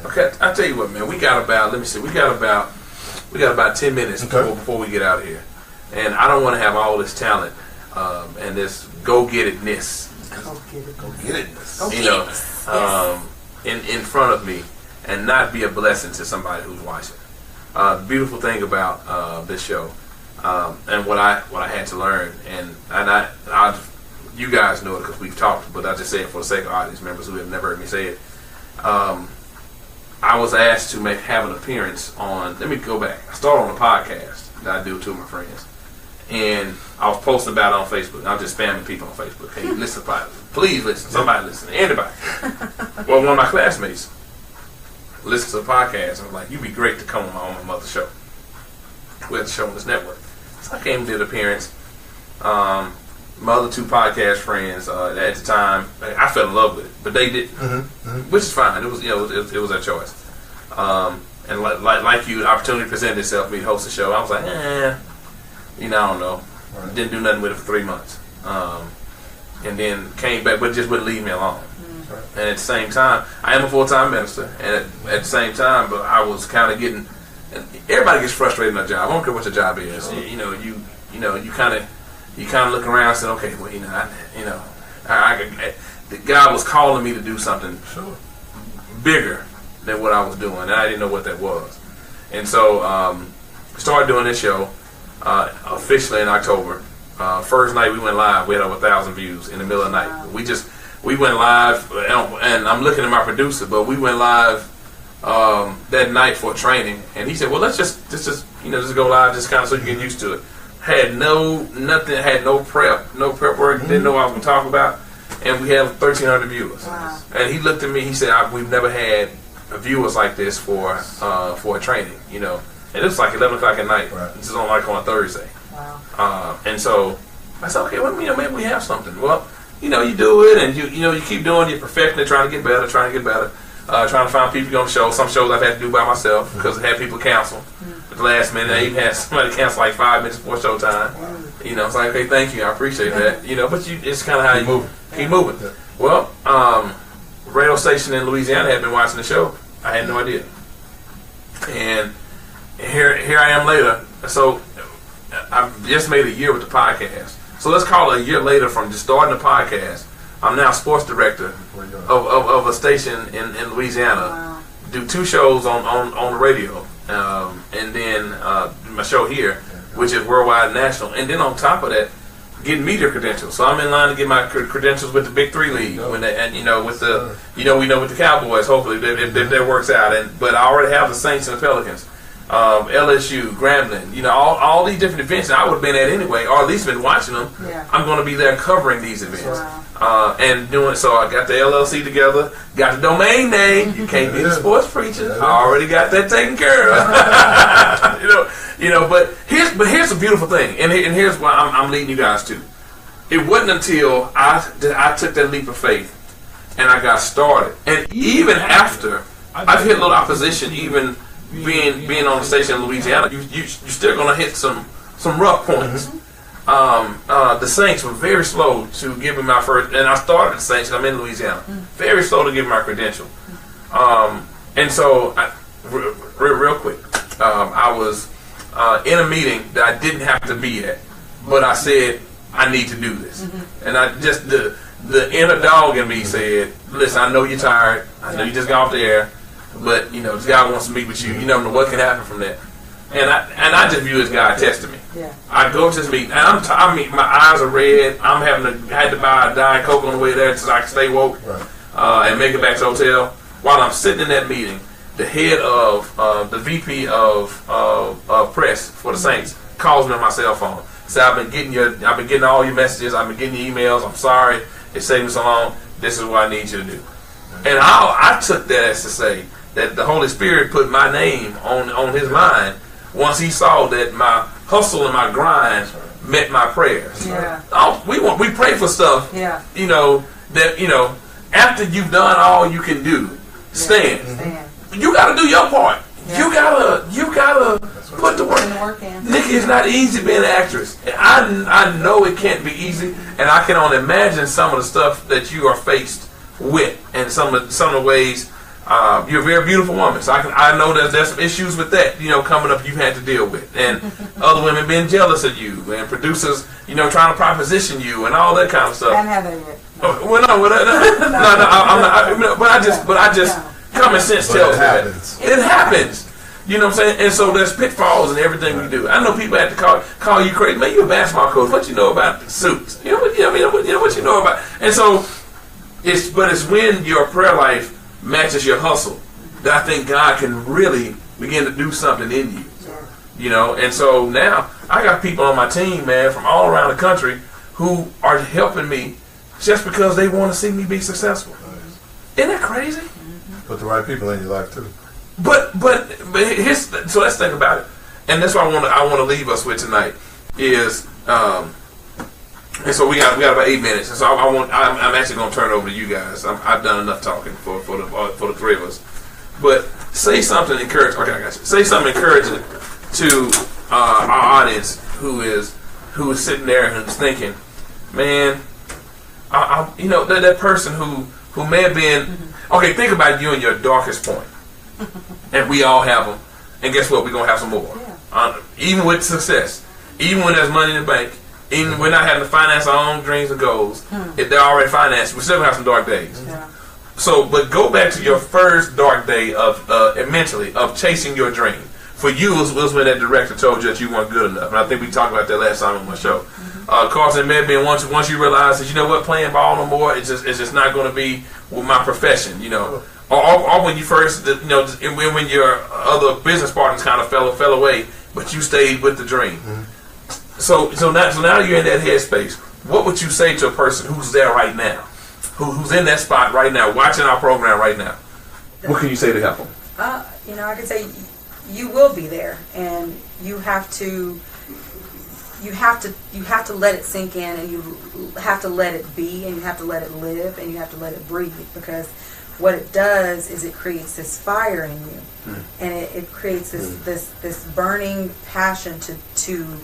Okay, I tell you what, man, we got about 10 minutes before we get out of here, and I don't want to have all this talent and this go-get-itness, in front of me, and not be a blessing to somebody who's watching. The beautiful thing about this show. And what I had to learn, and I you guys know it because we've talked, but I just say it for the sake of audience members who have never heard me say it. I was asked to have an appearance on. Let me go back. I started on a podcast that I do with two of my friends, and I was posting about it on Facebook. I was just spamming people on Facebook. Hey, listen, please listen. Somebody listen. Anybody. Well, one of my classmates listens to the podcast. I'm like, you'd be great to come on my mother's show. We had a show on this network. So I came and did an appearance. My other two podcast friends at the time, I fell in love with it, but they didn't, which is fine. It was it was their choice. And like you, the opportunity presented itself for me to host a show. I was like, I don't know. Right. Didn't do nothing with it for 3 months, and then came back, but it just wouldn't leave me alone. Right. And at the same time, I am a full-time minister, and at the same time, but I was kind of getting. And everybody gets frustrated in their job. I don't care what your job is. Sure. You kind of look around and say, okay, well, God was calling me to do something bigger than what I was doing, and I didn't know what that was. And so started doing this show officially in October. First night we went live, we had over 1,000 views in the middle of the night. We went live, and I'm looking at my producer, but we went live that night for training, and he said, "Well, let's just go live, just kind of so you get used to it." Had no prep work, didn't know what I was going to talk about, and we have 1,300 viewers. Wow. And he looked at me, he said, "We've never had viewers like this for a training, you know." And it was like 11 o'clock at night. Right. This is on a Thursday. Wow. And so I said, okay, well, maybe we have something. Well, you do it, and you keep doing, you're perfecting it, trying to get better, trying to find people on the show. Some shows I've had to do by myself because I had people cancel at the last minute. I even had somebody cancel like 5 minutes before showtime. It's like, okay, thank you, I appreciate that. But it's kind of how you keep moving. Yeah. Well, radio station in Louisiana had been watching the show. I had no idea. And here I am later. So I've just made a year with the podcast. So let's call it a year later from just starting the podcast. I'm now sports director of a station in Louisiana. Wow. Do 2 shows on the radio, and then my show here, which is worldwide and national. And then on top of that, getting media credentials. So I'm in line to get my credentials with the Big 3 league. With the we know with the Cowboys. Hopefully if that works out. But I already have the Saints and the Pelicans. LSU, Grambling, all these different events that I would have been at anyway, or at least been watching them. Yeah. I'm going to be there covering these events. Wow. And doing so. I got the LLC together, got the domain name. You can't be the sports preacher. I already got that taken care of. But here's the beautiful thing, and here's why I'm leading you guys to. It wasn't until I took that leap of faith and I got started, and even after I've hit a little opposition, even being on the station in Louisiana, you're still gonna hit some rough points. The Saints were very slow to give me my first, and I started at the Saints. I'm in Louisiana. Very slow to give me my credential. And so, real quick, I was in a meeting that I didn't have to be at, but I said I need to do this, and I just the inner dog in me said, "Listen, I know you're tired. I know you just got off the air." But this guy wants to meet with you. You never know what can happen from that. And I just view this guy testing me. Yeah. I go to this meeting, and my eyes are red. I had to buy a Diet Coke on the way there so I can stay woke, and make it back to the hotel. While I'm sitting in that meeting, the head of the VP of press for the Saints calls me on my cell phone. Says, I've been getting all your messages. I've been getting your emails. I'm sorry it's taking so long. This is what I need you to do. And I took that as to say that the Holy Spirit put my name on his mind once he saw that my hustle and my grind met my prayers. Yeah. We pray for stuff. Yeah. That after you've done all you can do, stand. You got to do your part. Yeah. You gotta put the work in. Nikki, it's not easy being an actress. I know it can't be easy, and I can only imagine some of the stuff that you are faced with, and some of the ways. You're a very beautiful woman, so I know that there's some issues with that, coming up you've had to deal with, and other women being jealous of you, and producers, trying to proposition you, and all that kind of stuff. I haven't had that yet. Well, no, I'm not. But I just common sense tells me that it happens. You know what I'm saying? And so there's pitfalls in everything we do. I know people have to call you crazy. Man, you're a basketball coach. What you know about suits? What you know about? And so it's when your prayer life matches your hustle that I think God can really begin to do something in you. And so now I got people on my team, man, from all around the country who are helping me just because they want to see me be successful. Isn't that crazy? Put the right people in your life too. But so let's think about it, and that's what I want to leave us with tonight is, and so we got about 8 minutes, and so I'm actually going to turn it over to you guys. I've done enough talking for the 3 of us, but say something encouraging. Okay, I got you. Say something encouraging to our audience who is sitting there and is thinking, man, that person who may have been okay. Think about you in your darkest point. And we all have them. And guess what? We're going to have some more. Yeah. Even with success. Even when there's money in the bank. Even when we're not having to finance our own dreams and goals. If they're already financed, we still have some dark days. Yeah. but go back to your first dark day of mentally of chasing your dream. For you, it was when that director told you that you weren't good enough, and I think we talked about that last time on my show. Carlton and Nikki, once you realize that, you know what, playing ball no more, it's just not going to be with my profession, you know. Or when you first, you know, when your other business partners kind of fell away, but you stayed with the dream. So now you're in that headspace. What would you say to a person who's there right now, who's in that spot right now, watching our program right now? What can you say to help them? You know, I can say you will be there, and you have to let it sink in, and you have to let it be, and you have to let it live, and you have to let it breathe, because what it does is it creates this fire in you, and it creates this burning passion to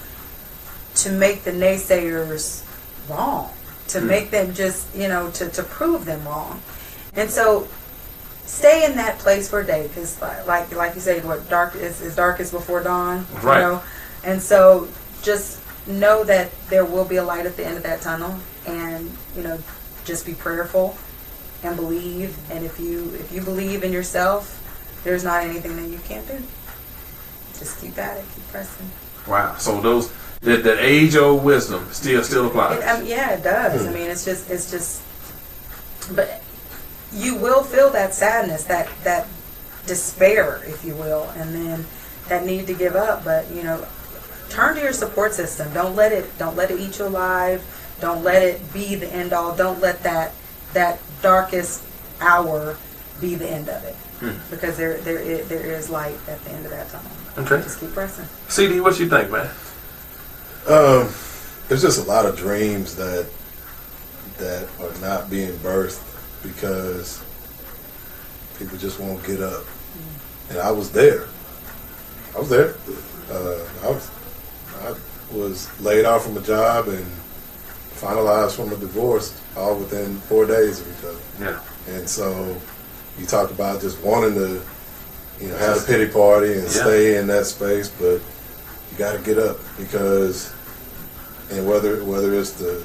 make the naysayers wrong, to make them just, you know, to prove them wrong. And so stay in that place for a day, because like you say, what dark is darkest before dawn, right. You know? And so just know that there will be a light at the end of that tunnel, and, you know, just be prayerful and believe. And if you believe in yourself, there's not anything that you can't do. Just keep at it, keep pressing. Wow. So that age-old wisdom still applies. Yeah, it does. I mean, it's just, but you will feel that sadness, that despair, if you will, and then that need to give up. But, you know, turn to your support system. Don't let it eat you alive. Don't let it be the end all. Don't let that darkest hour be the end of it, because there is light at the end of that tunnel. Okay. Just keep pressing. CD, what you think, man? There's just a lot of dreams that are not being birthed because people just won't get up. And I was there. I was laid off from a job and finalized from a divorce all within 4 days of each other. Yeah. And so you talked about just wanting to, you know, have a pity party and stay in that space, but you got to get up, because, and whether it's the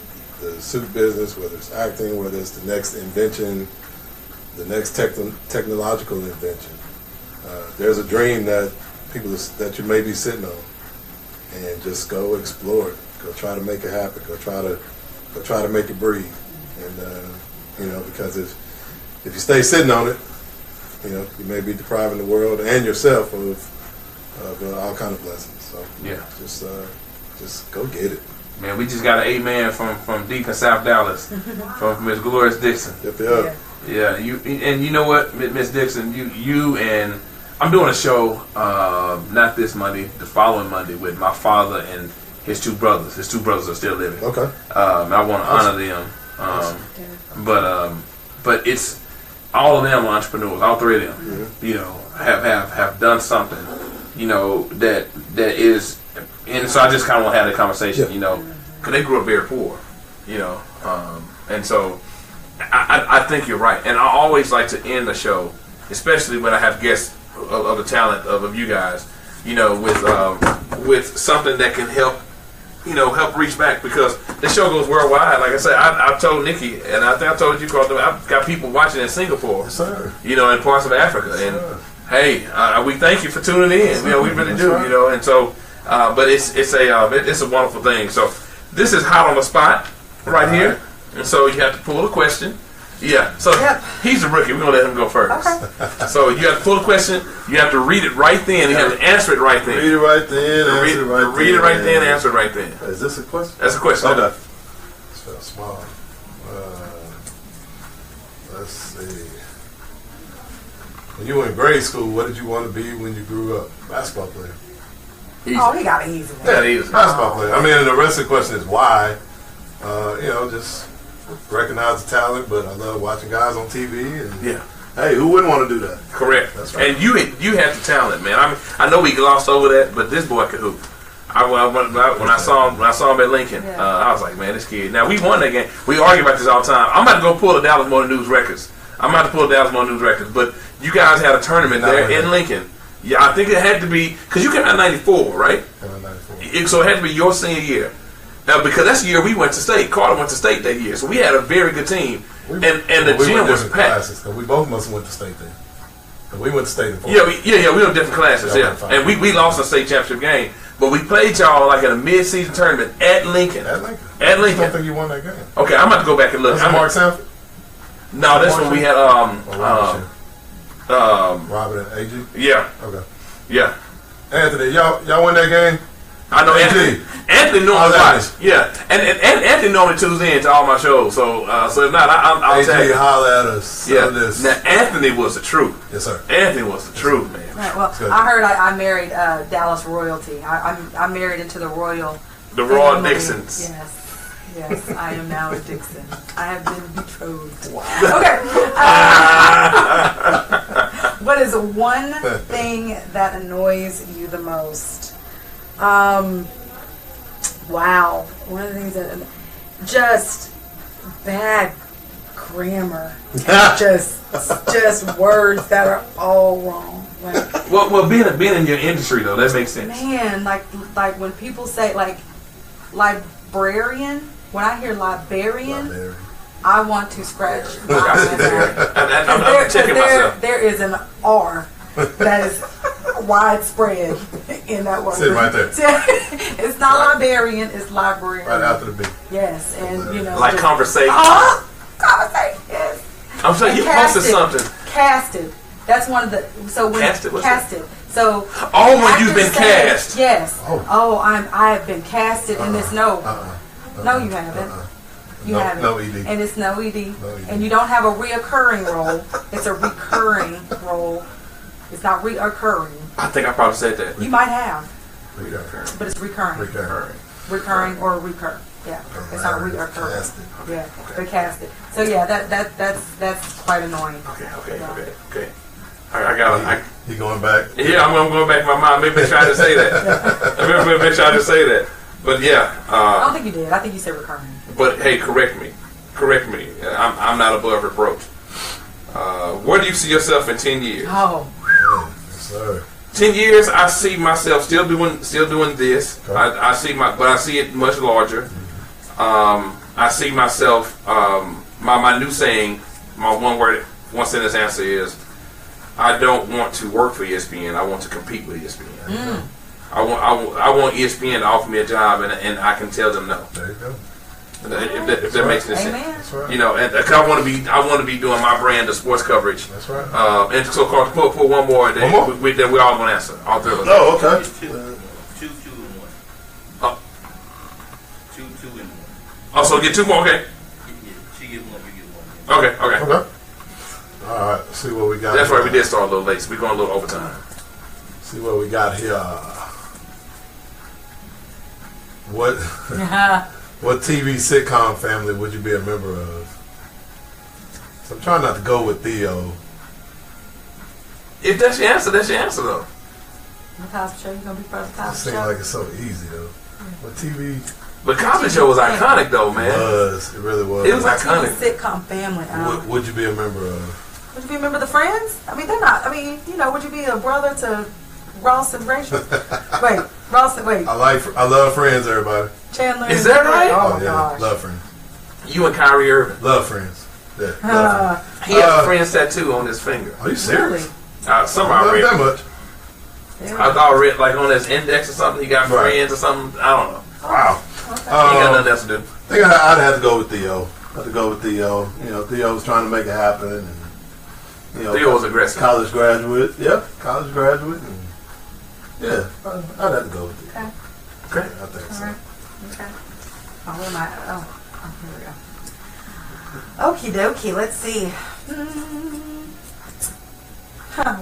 suit business, whether it's acting, whether it's the next invention, the next technological invention, there's a dream that you may be sitting on, and just go explore it. Go try to make it happen. Go try to make it breathe. And you know, because if you stay sitting on it, you know, you may be depriving the world and yourself of all kind of blessings. So yeah, just go get it. Man, we just got an amen from deep in South Dallas, from Miss Glorious Dixon. Yep. Yeah, you know what, Miss Dixon, you and I'm doing a show not this Monday, the following Monday, with my father and his two brothers. His two brothers are still living. Okay. I want to honor them. But it's all of them are entrepreneurs. All three of them, you know, have done something, you know, that is. And so I just kind of want to have that conversation, you know, because they grew up very poor, you know, and so I think you're right. And I always like to end the show, especially when I have guests of the talent of you guys, you know, with something that can help reach back, because the show goes worldwide. Like I said, I've told Nikki, and I think I told you, Carl, I've got people watching in Singapore, yes, sir. You know, in parts of Africa, and hey, we thank you for tuning in. You know, we really do, you know, and so. But it's a wonderful thing. So this is hot on the spot right here, and so you have to pull a question. Yeah. So he's a rookie. We're gonna let him go first. Okay. So you have to pull a question. You have to read it right then. You have to answer it right then. Read it right then. Answer it right then. Read it right then. Answer it right then. Is this a question? That's a question. Okay. This felt small. Let's see. When you were in grade school, what did you want to be when you grew up? Basketball player. Easy. Oh, he got an easy one. Yeah, easy. Basketball player. I mean, and the rest of the question is why. You know, just recognize the talent, but I love watching guys on TV. And hey, who wouldn't want to do that? Correct. That's right. And you have the talent, man. I know we glossed over that, but this boy could hoop. When I saw him at Lincoln, I was like, man, this kid. Now we won that game. We argue about this all the time. I'm about to go pull the Dallas Morning News records. But you guys had a tournament there in Lincoln. Yeah, I think it had to be, because you came out in 94, right? Yeah, 94. So it had to be your senior year. Because that's the year we went to state. Carter went to state that year, so we had a very good team. And the we gym went was different packed. classes, 'cause we both must have went to state then. 'Cause we went to state in We were in different classes, Yeah, and we lost a state championship game. But we played y'all like in a mid-season tournament at Lincoln. At Lincoln. At I don't Lincoln. think you won that game. Okay, I'm about to go back and look. That's Mark Sanford? No, that's when we had Robert and AG? yeah, Okay. yeah. Anthony, y'all won that game? I know AG. Anthony normally How's watch. Yeah, and Anthony normally tunes in to all my shows. So if not, I'll tag AG, you. holler at us. Yeah. This. Now Anthony was the truth. Yes, sir. Anthony was the truth, man. Right, well, Good. I heard I married Dallas royalty. I'm married into the royal. The Royal family. Dixons. Yes, I am now a Dixon. I have been betrothed. Wow. Okay. What is one thing that annoys you the most? Wow. One of the things that just bad grammar. just words that are all wrong. Like, Well, being in your industry though, that makes sense. man, like when people say like librarian, when I hear librarian, I want to scratch my head. I'm checking myself. There is an R that is widespread in that word. Sit right there. It's not librarian, it's librarian. Right after the beat. Yes, and you know, Like just- conversation. conversation. Yes. I'm saying you posted something. Casted. That's one of the. So when Casted, what's casted. So. Oh, when actors you've been say, cast. Yes. Oh. I have been casted in this. No. No, you haven't. You No- haven't. no ED. And it's no ED. No ED. And you don't have a reoccurring role. It's a recurring role. It's not reoccurring. I think I probably said that. You might have, Recurring. but it's recurring. Recurring or recur. Yeah. It's not reoccurring. Casted. Yeah. They're casted. So yeah, that's quite annoying. Okay. I got it. He going back? Yeah, I'm going back to my mind. Maybe try to say that. Maybe try to say that. But yeah. I don't think you did. I think you said recurring. But hey, correct me. I'm not above reproach. Where do you see yourself in 10 years? Oh. Yes, sir. 10 years, I see myself still doing this. Okay. I see it much larger. I see myself. My new saying, my one sentence answer is, I don't want to work for ESPN. I want to compete with ESPN. I want ESPN to offer me a job, and I can tell them no. There you go. If that makes any sense. Amen. That's right. You know, and I want to be doing my brand of sports coverage. That's right. And so, Carl, put one more that that we all going to answer. All three of us. Oh, okay. Two and one. Oh. Two and one. Oh, so get two more, okay? She get one, you get one. Okay. Okay. All right. Let's see what we got. That's here. right. We did start a little late. So we're going a little overtime. See what we got here. What TV sitcom family would you be a member of? So I'm trying not to go with Theo. If that's your answer, that's your answer, though. The Cosby Show. You gonna be part of the It Cosby seems Show? like it's so easy though. What TV But Cosby Show was iconic, though, man. was? It really was. It was What's iconic. the sitcom family? Would you be a member of? Would you be a member of the Friends? I mean, they're not. I mean, you know, would you be a brother to Ross and Rachel? Wait, Ross and wait, I love Friends, everybody. Chandler. Is and that Joey? right? Oh my yeah, gosh. love Friends. You and Kyrie Irving. Love Friends. Yeah, love Friends. He has a Friends tattoo on his finger. Are you serious? Really? Somewhere I I love read. that much. Yeah. I thought I read like on his index or something. He got Right. friends or something. I don't know. Wow. Okay. He got nothing else to do. I think I'd have to go with Theo. I'd have to go with Theo. You know, Theo was trying to make it happen, and you know, Theo was aggressive. College graduate. Yeah, college graduate. And yeah, I'd have to go with Theo. Okay. Okay. I think All so. right. Okay. Oh, where am I? Oh, here we go. Okie dokie. Let's see.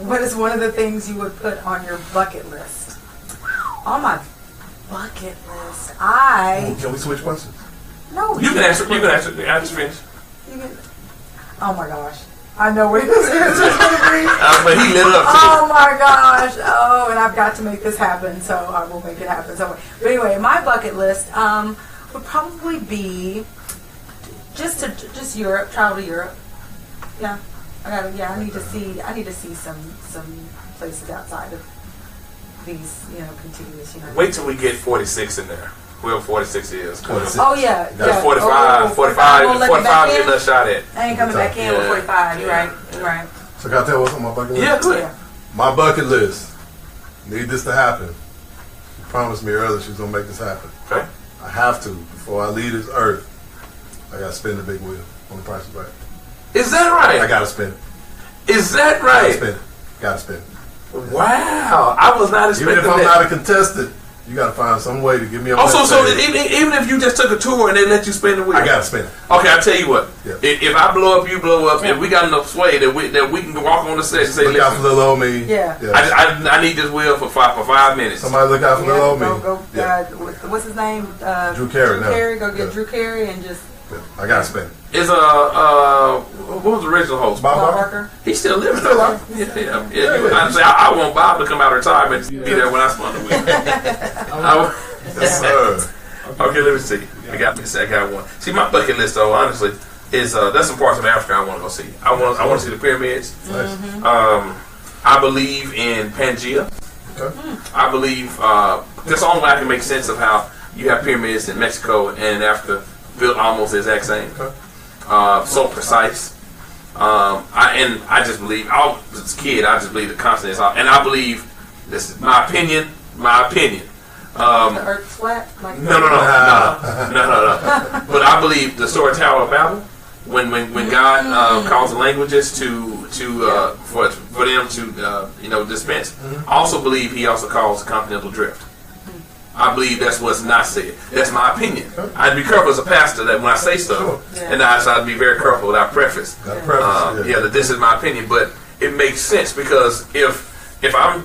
What is one of the things you would put on your bucket list? On my bucket list, Can we switch questions? no. You can answer. You can answer. Answer Friends. You can- oh my gosh. I know what his answer is going to be. But he lit it up too. Oh my gosh. Oh, and I've got to make this happen, so I will make it happen somewhere. But anyway, my bucket list would probably be just Europe, travel to Europe. Yeah. I need to see some places outside of these, continuous, Wait till we get 46 in there. whoever 46 is. 46. Oh yeah, That's yeah. 45. 45 getting a shot at. I ain't coming back in with 45. You're right. You're right. So can I tell you what's on my bucket list? Yeah, good. My bucket list. Need this to happen. She promised me earlier she's gonna make this happen. Okay. I have to before I leave this earth. I gotta spin the big wheel on the Price is Right. Is that right? I gotta spin it. Is that Gotta right? spin it. Gotta spin it. Wow, I was not expecting Even if I'm that. not a contestant, you gotta find some way to give me a Also, so stage. even if you just took a tour and they let you spin the wheel, I gotta spin it. okay, I tell you what. Yeah. If I blow up, you blow up. If we got enough sway that we can walk on the set and say, Look out for listen, little old me. Yeah. I need this wheel for 5 minutes. Somebody look out for little old me. Go, Yeah. what's his name? Drew Carey. Drew Carey. Go get Yeah. Drew Carey and just Yeah. I gotta spin it. Is what was the original host? Bob Bob Barker. Barker. He's still living. Still alive. Yeah. I want Bob to come out of retirement and be there when I spun the wheel. Yes, sir. Okay, let me see. I got one. See, my bucket list, though, honestly, is there's some parts of Africa I want to go see. I want to see the pyramids. Nice. I believe in Pangea. Okay. I believe that's the only way I can make sense of how you have pyramids in Mexico and Africa built almost the exact same. Okay. So precise. I just believe, as a kid, I just believe the continent is out. And I believe, this is my opinion. the Earth's flat. Like No. But I believe the story Tower of Babel, when God caused the languages for them to dispense. I also believe He also caused continental drift. I believe that's what's not said. That's my opinion. I'd be careful as a pastor that when I say stuff, and I'd be very careful with our preface. That this is my opinion, but it makes sense because if God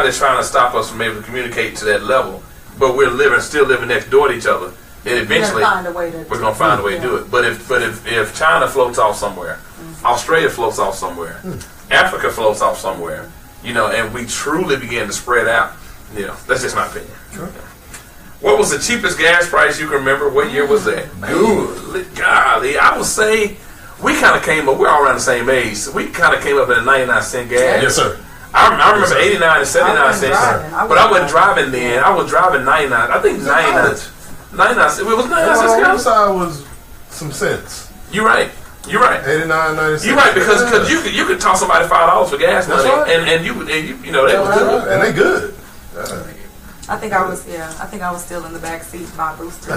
is trying to stop us from able to communicate to that level, but we're still living next door to each other, then eventually we're gonna find a way to do it. But if China floats off somewhere, Australia floats off somewhere, Africa floats off somewhere, and we truly begin to spread out, that's just my opinion. Sure. What was the cheapest gas price you can remember? What year was that? Good golly, I would say we kind of came up. We're all around the same age. So we kind of came up at a 99-cent gas. Yes, sir. I remember 89 and 79 cents. But I wasn't driving then. I was driving 99. I think 99. 99 cents. It was 99 cents. The other side was some cents. You're right. 89, 96. You're right because you could toss somebody $5 for gas money, right. and you they was good. And they good. I think I was still in the back seat of my booster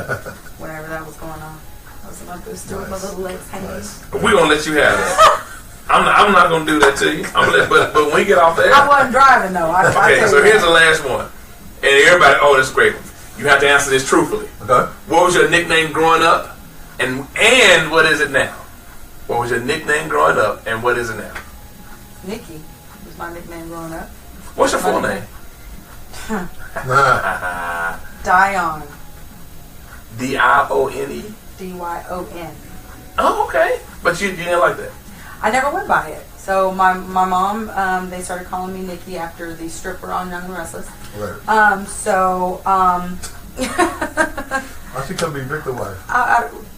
whenever that was going on. I was in my booster with my little legs hanging. We're gonna let you have it. I'm not gonna do that to you. But when we get off the air, I wasn't driving though. okay, so here's the last one, and everybody, this is great. You have to answer this truthfully. Okay. What was your nickname growing up, and what is it now? What was your nickname growing up, and what is it now? Nikki was my nickname growing up. What's your full name? Dion. Dione. Dyon. Oh, okay. But you didn't like that. I never went by it. So my mom, they started calling me Nikki after the stripper on Young and Restless. Right. Why she couldn't be Victor wife?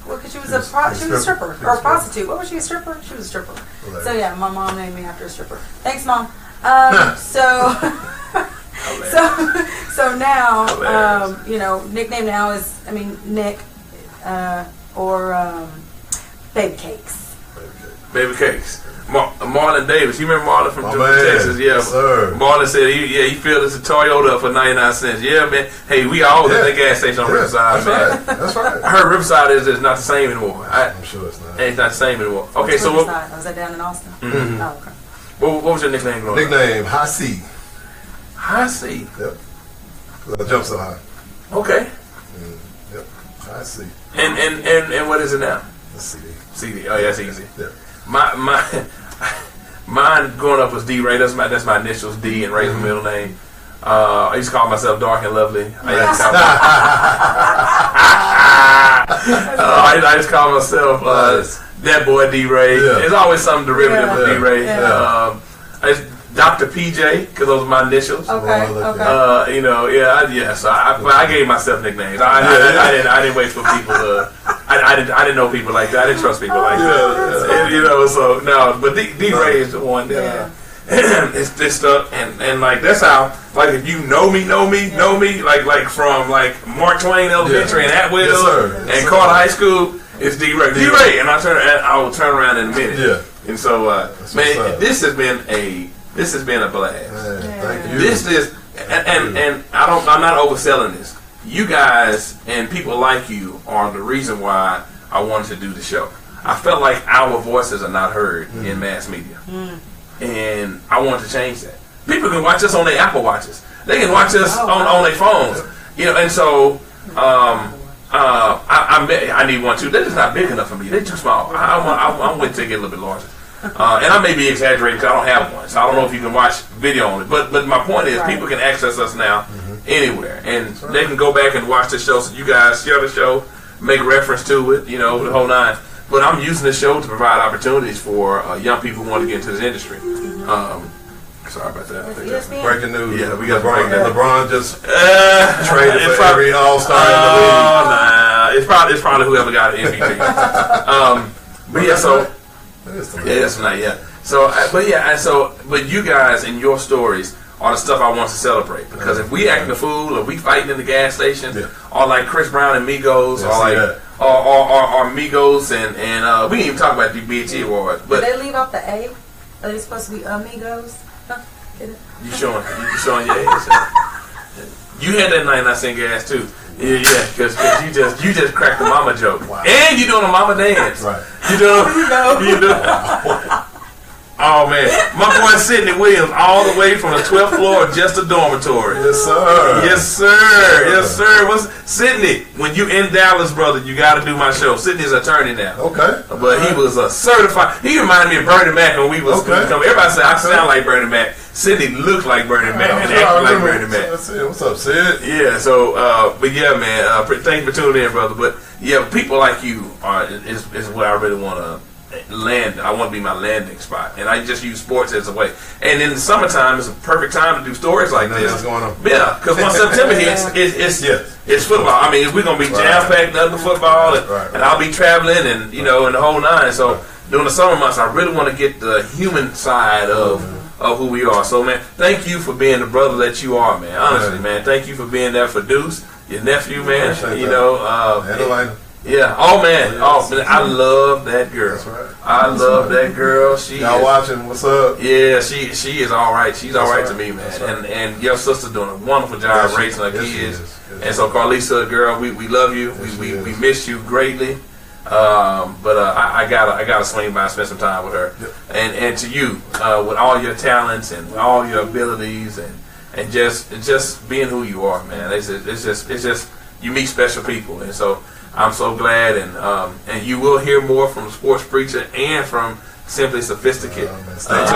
Because she was a stripper or a prostitute. What was she, a stripper? She was a stripper. Right. So yeah, my mom named me after a stripper. Thanks, Mom. So now, nickname now is, Nick, or Baby Cakes. Baby Cakes. Marlon Davis. You remember Marlon from Texas? Yeah. Yes, sir. Marlon said he filled us a Toyota for 99 cents. Yeah, man. Hey, we all at that gas station on Riverside, man. That's right. I heard Riverside is not the same anymore. I'm sure it's not. It's not the same anymore. Okay, so Riverside? Was that down in Austin? Mm-hmm. Oh, okay. What was your nickname growing up? Nickname, High C. High C. Yep. Because I jump so high. Okay. Yep. High C. And what is it now? CD. CD. Oh, yeah, that's easy. Yeah. Mine growing up was D Ray. That's my initials, D, and Ray's my middle name. I used to call myself Dark and Lovely. I used to call myself that boy D Ray. Yeah. There's always some derivative of D Ray. Yeah. Dr. PJ, because those are my initials. Okay. So I gave myself nicknames. I didn't wait for people to. I didn't know people like that. I didn't trust people like that. So no, but D Ray is the one that. it's stuck, and like that's how, like, if you know me, like from like Mark Twain Elementary and Atwell and Carter High School, it's D-Ray, and I will turn around in a minute. Yeah. And so, man, this has been a blast. Man, thank you. This is, and I'm not overselling this. You guys and people like you are the reason why I wanted to do the show. I felt like our voices are not heard in mass media, and I wanted to change that. People can watch us on their Apple Watches. They can watch us on their phones, and so I need one too. They're just not big enough for me. They're too small. I'm waiting to get a little bit larger. And I may be exaggerating because I don't have one, so I don't know if you can watch video on it. But my point is, people can access us now anywhere, and they can go back and watch the show. So you guys share the show, make reference to it, the whole nine. But I'm using the show to provide opportunities for young people who want to get into this industry. Sorry about that. Breaking news. Yeah, we got LeBron just traded for every All-Star in the league. Nah, it's probably whoever got an MVP. But yeah, so. That's not yet. So, but you guys and your stories are the stuff I want to celebrate, because if we acting a fool, or we fighting in the gas station, or like Chris Brown and Migos, or Migos and we didn't even talk about the BET Awards. But did they leave off the A? Are they supposed to be amigos? Huh? You showing your age? You had that night and I sing gas too. Yeah, because you just cracked the mama joke, and you doing a mama dance. Right. You do. Oh man, my boy Sidney Williams, all the way from the 12th floor of just a dormitory. Yes, sir. Yes, sir. Yes, sir. What's Sidney? When you in Dallas, brother, you got to do my show. Sidney's attorney now. Okay. But he was a certified. He reminded me of Bernie Mac when we was coming. Everybody said I sound like Bernie Mac. Sidney looked like Bernie Mac and acted like Bernie Mac. What's up, Sid? Yeah. So, but yeah, man. Thanks for tuning in, brother. But yeah, people like you is what I really want to land. I want to be my landing spot, and I just use sports as a way. And in the summertime, it's a perfect time to do stories like this. What's going on? Yeah, because once September hits, it's football. I mean, we're gonna be jam packed, nothing but football, and I'll be traveling, and and the whole nine. So during the summer months, I really want to get the human side of who we are. So man, thank you for being the brother that you are, man. Honestly, man, thank you for being there for Deuce, your nephew, man. And Elena. Yeah. Oh man. I love that girl. That's right. I love that girl. Y'all watching? What's up? Yeah, she is all right. She's all right to me, man. Right. And your sister's doing a wonderful job raising her kids. And so Carlisa, girl, we love you. We miss you greatly. But I gotta swing by and spend some time with her. Yep. And to you, with all your talents and all your abilities and just being who you are, man. It's just you meet special people, and so I'm so glad, and you will hear more from Sports Preacher and from Simply Sophisticate. Stay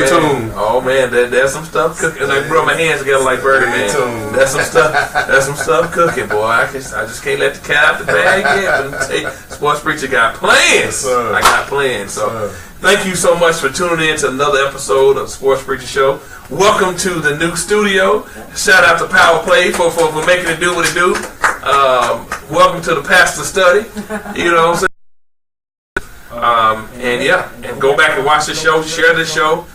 tuned. Oh man, there's some stuff cooking. I rub my hands together like Birdie Man. There's some stuff cooking, boy. I just can't let the cat out the bag yet. But tell you, Sports Preacher got plans. I got plans. So thank you so much for tuning in to another episode of Sports Preacher Show. Welcome to the new studio. Shout out to Power Play for making it do what it do. Welcome to the Pastor Study. You know what I'm saying? And go back and watch the show, share the show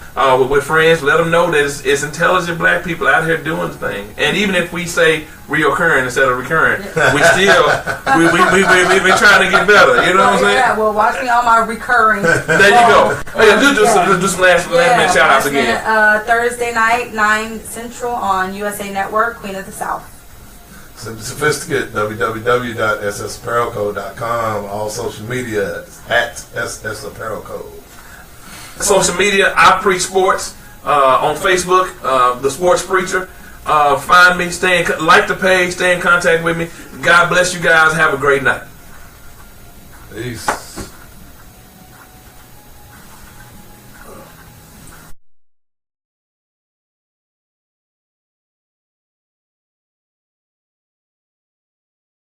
with friends, let them know that it's intelligent black people out here doing things. And even if we say reoccurring instead of recurring, we still we've been trying to get better. You know what I'm saying? Yeah, well, watch me on my recurring. There you go. Oh, yeah, do some last minute shout outs again. Thursday night, 9 Central on USA Network, Queen of the South. Simply Sophisticate, www.ssapparelcode.com. All social media at @ssapparelcode. Social media, I Preach Sports on Facebook, the Sports Preacher. Find me, like the page, stay in contact with me. God bless you guys. Have a great night. Peace.